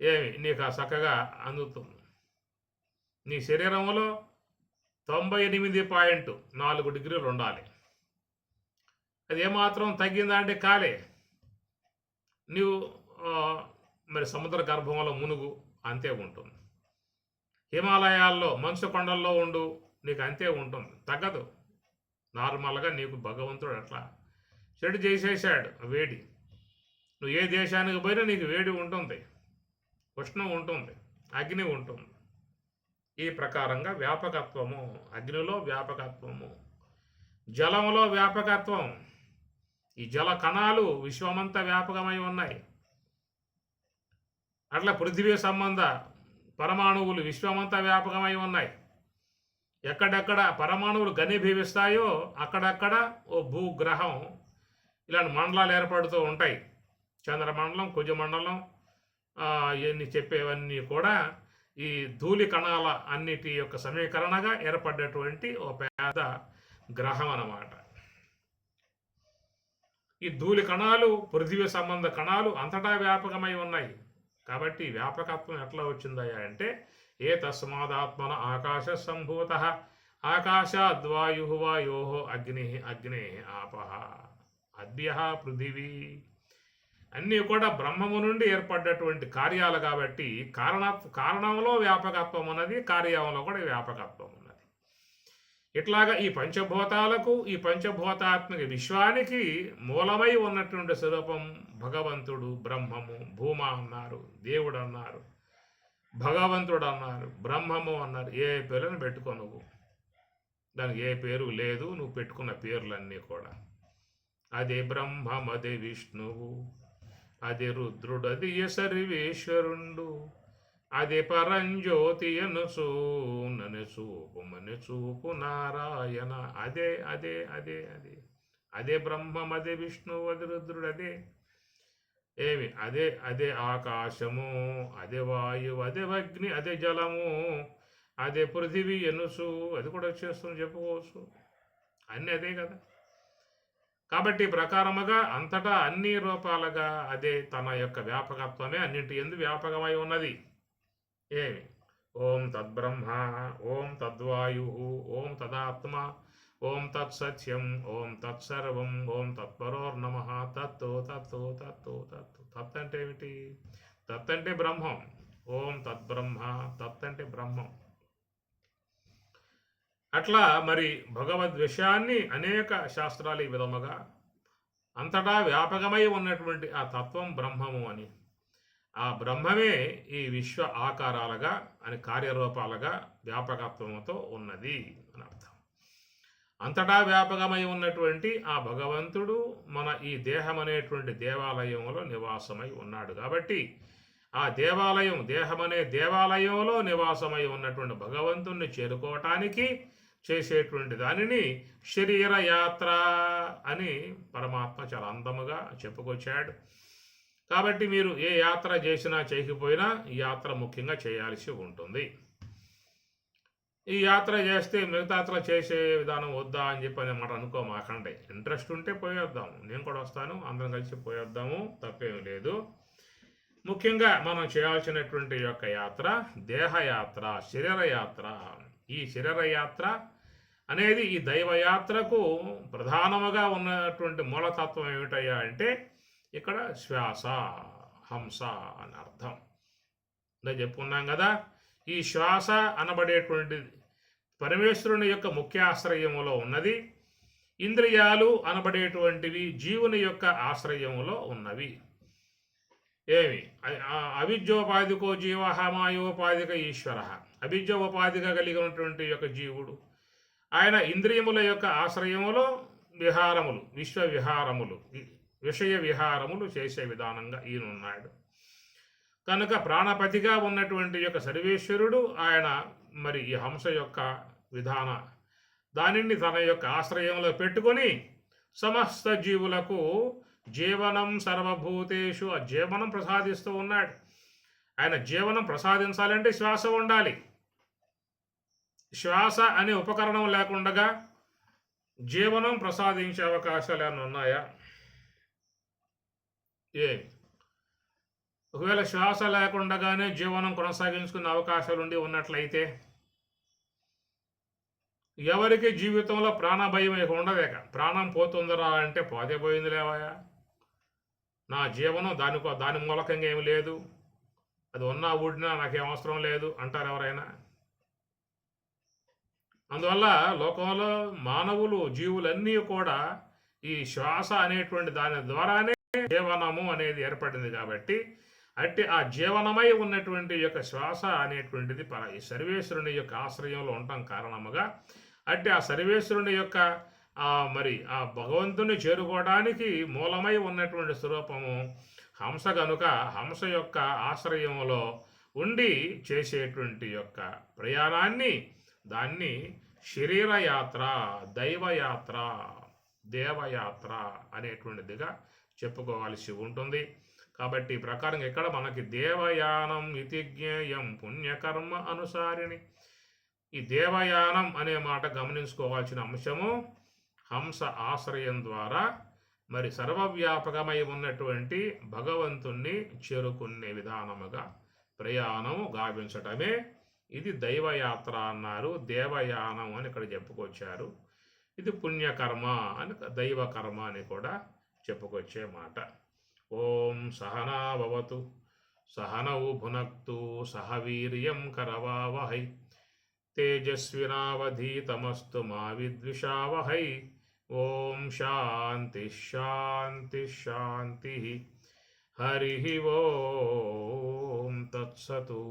ఏమి నీకు చక్కగా అందుతుంది. నీ శరీరంలో 98.4 డిగ్రీలు ఉండాలి. అది ఏమాత్రం తగ్గిందా అంటే కాలే. నీవు మరి సముద్ర గర్భంలో మునుగు, అంతే ఉంటుంది. హిమాలయాల్లో మంచు కొండల్లో ఉండు, నీకు అంతే ఉంటుంది, తగ్గదు. నార్మల్గా నీకు భగవంతుడు అట్లా చెడు చేసేసాడు. వేడి, నువ్వు ఏ దేశానికి పోయినా నీకు వేడి ఉంటుంది, ఉష్ణం ఉంటుంది, అగ్ని ఉంటుంది. ఈ ప్రకారంగా వ్యాపకత్వము, అగ్నిలో వ్యాపకత్వము, జలంలో వ్యాపకత్వం. ఈ జల కణాలు విశ్వమంతా వ్యాపకమై ఉన్నాయి. అట్లా పృథివీ సంబంధ పరమాణువులు విశ్వమంతా వ్యాపకమై ఉన్నాయి. ఎక్కడెక్కడ పరమాణువులు ఘనీభవిస్తాయో అక్కడక్కడ ఓ భూగ్రహం ఇలాంటి మండలాలు ఏర్పడుతూ ఉంటాయి. చంద్రమండలం, కుజమండలం, ఇవన్నీ చెప్పేవన్నీ కూడా ఈ ధూళి కణాల అన్నిటి యొక్క సమీకరణగా ఏర్పడ్డటువంటి ఓ పెద్ద గ్రహం అన్నమాట. ఈ ధూళి కణాలు, పృథివీ సంబంధ కణాలు అంతటా వ్యాపకమై ఉన్నాయి. కాబట్టి వ్యాపకత్వం ఎట్లా వచ్చిందయ్యా అంటే, ఏ తస్మాదాత్మన ఆకాశ సంభూత ఆకాశాద్వాయు వాయో అగ్ని అగ్నే ఆపహ అద్భ్య పృథివీ. అన్నీ కూడా బ్రహ్మము నుండి ఏర్పడ్డటువంటి కార్యాలు కాబట్టి కారణంలో వ్యాపకత్వం ఉన్నది, కార్యంలో కూడా వ్యాపకత్వం ఉన్నది. ఇట్లాగా ఈ పంచభూతాలకు, ఈ పంచభూతాత్మక విశ్వానికి మూలమై ఉన్నటువంటి స్వరూపం భగవంతుడు, బ్రహ్మము. భూమ అన్నారు, దేవుడు అన్నారు, భగవంతుడు అన్నారు, బ్రహ్మము అన్నారు. ఏ పేరుని పెట్టుకో, నువ్వు దానికి ఏ పేరు లేదు, నువ్వు పెట్టుకున్న పేర్లన్నీ కూడా. అదే బ్రహ్మం, అదే విష్ణువు, అదే రుద్రుడు, అది సర్వేశ్వరుండు, అదే పరంజ్యోతి అనుచూ నన్ను చూపుమని చూపు నారాయణ. అదే అదే అదే అదే అదే బ్రహ్మం, అదే విష్ణువు, అదే రుద్రుడు, అదే ఏమి అదే అదే ఆకాశము, అదే వాయువు, అదే అగ్ని, అదే జలము, అదే పృథివీ ఎనుసు. అది కూడా వచ్చేస్తుంది, చెప్పుకోవచ్చు. అన్నీ అదే కదా. కాబట్టి ప్రకారముగా అంతటా అన్ని రూపాలుగా అదే తన యొక్క వ్యాపకత్వమే అన్నింటి ఎందు వ్యాపకమై ఉన్నది. ఏమి ఓం తద్బ్రహ్మ, ఓం తద్వాయు, ఓం తదాత్మ, ఓం తత్సత్యం, ఓం తత్సర్వం, ఓం తత్పరోర్నమ. తత్తు తత్తు తత్తు తత్తు. తత్ అంటే ఏమిటి? తత్ అంటే బ్రహ్మం. ఓం తద్బ్రహ్మ, తత్ అంటే బ్రహ్మం. అట్లా మరి భగవద్ విషయాన్ని అనేక శాస్త్రాలు ఈ విధముగా అంతటా వ్యాపకమై ఉన్నటువంటి ఆ తత్వం బ్రహ్మము అని. ఆ బ్రహ్మమే ఈ విశ్వ ఆకారాలుగా అని కార్యరూపాలుగా వ్యాపకత్వంతో ఉన్నది అని అర్థం. అంతటా వ్యాపకమై ఉన్నటువంటి ఆ భగవంతుడు మన ఈ దేహం అనేటువంటి దేవాలయంలో నివాసమై ఉన్నాడు. కాబట్టి ఆ దేహమనే దేవాలయంలో నివాసమై ఉన్నటువంటి భగవంతుణ్ణి చేరుకోవటానికి చేసేటువంటి దానిని శరీర యాత్ర అని పరమాత్మ చాలా అందముగా చెప్పుకొచ్చాడు. కాబట్టి మీరు ఏ యాత్ర చేసినా చేయకపోయినా ఈ యాత్ర ముఖ్యంగా చేయాల్సి ఉంటుంది. ఈ యాత్ర చేస్తే మిగతా యాత్ర చేసే విధానం వద్దా అని చెప్పి అనే మాట అనుకోమాకండి. ఇంట్రెస్ట్ ఉంటే పోయేద్దాము, నేను కూడా వస్తాను, అందరం కలిసి పోయేద్దాము, తప్పేం లేదు. ముఖ్యంగా మనం చేయాల్సినటువంటి యొక్క యాత్ర దేహయాత్ర, శరీర యాత్ర. ఈ శరీర యాత్ర అనేది ఈ దైవయాత్రకు ప్రధానముగా ఉన్నటువంటి మూలతత్వం ఏమిటయ్యా అంటే ఇక్కడ శ్వాస, హంస అని అర్థం. ఇలా చెప్పుకున్నాం కదా. ఈ శ్వాస అనబడేటువంటి పరమేశ్వరుని యొక్క ముఖ్య ఆశ్రయములో ఉన్నది. ఇంద్రియాలు అనబడేటువంటివి జీవుని యొక్క ఆశ్రయములో ఉన్నవి. ఏమి అవిద్యోపాధికో జీవ మాయోపాధిక ఈశ్వర. అవిద్యోపాధిగా కలిగి ఉన్నటువంటి యొక్క జీవుడు ఆయన ఇంద్రియముల యొక్క ఆశ్రయములో విహారములు, విశ్వ విహారములు, విషయ విహారములు చేసే విధానంగా ఈయనున్నాడు. కనుక ప్రాణపతిగా ఉన్నటువంటి యొక్క సర్వేశ్వరుడు ఆయన మరి ఈ హంస యొక్క విధాన దానిని తన యొక్క ఆశ్రయంలో పెట్టుకొని సమస్త జీవులకు జీవనం సర్వభూతేషు ఆ జీవనం ప్రసాదిస్తూ ఉన్నాడు. ఆయన జీవనం ప్రసాదించాలంటే శ్వాస ఉండాలి. శ్వాస అనే ఉపకరణం లేకుండా జీవనం ప్రసాదించే అవకాశాలు ఏమైనా ఉన్నాయా? ఏమి ఒకవేళ శ్వాస లేకుండానే జీవనం కొనసాగించుకునే అవకాశాలు ఉన్నట్లయితే ఎవరికి జీవితంలో ప్రాణభయం ఉండదేక. ప్రాణం పోతుందరా అంటే పోతే పోయింది లేవాయా, నా జీవనం దాని మూలకంగా ఏమి లేదు, అది ఉన్నా ఊడినా నాకేం అవసరం లేదు అంటారు ఎవరైనా. అందువల్ల లోకంలో మానవులు జీవులన్నీ కూడా ఈ శ్వాస అనేటువంటి దాని ద్వారానే జీవనము అనేది ఏర్పడింది. కాబట్టి అట్టి ఆ జీవనమై ఉన్నటువంటి యొక్క శ్వాస అనేటువంటిది ఈ సర్వేశ్వరుని యొక్క ఆశ్రయంలో ఉండటం కారణముగా అట్టి ఆ సర్వేశ్వరుని యొక్క మరి ఆ భగవంతుని చేరుకోవడానికి మూలమై ఉన్నటువంటి స్వరూపము హంస కనుక హంస యొక్క ఆశ్రయంలో ఉండి చేసేటువంటి యొక్క ప్రయాణాన్ని దాన్ని శరీరయాత్ర, దైవయాత్ర, దేవయాత్ర అనేటువంటిదిగా చెప్పుకోవాల్సి ఉంటుంది. కాబట్టి ఈ ప్రకారంగా ఇక్కడ మనకి దేవయానం ఇతి జ్ఞేయం పుణ్యకర్మ అనుసారిణి. ఈ దేవయానం అనే మాట గమనించుకోవాల్సిన అంశము హంస ఆశ్రయం ద్వారా మరి సర్వవ్యాపకమై ఉన్నటువంటి భగవంతుణ్ణి చేరుకునే విధానముగా ప్రయాణము గావించటమే ఇది దైవయాత్ర అన్నారు. దేవయానం అని ఇక్కడ చెప్పుకొచ్చారు. ఇది పుణ్యకర్మ అని దైవకర్మ అని కూడా చెప్పుకొచ్చే మాట. ఓం సహనా భవతు సహనౌ భునక్తు సహ వీర్యం కరవావహై తేజస్వినావధీతమస్తు మా విద్విషావహై. ఓం శాంతి శాంతి శాంతి. హరి ఓం తత్సతు.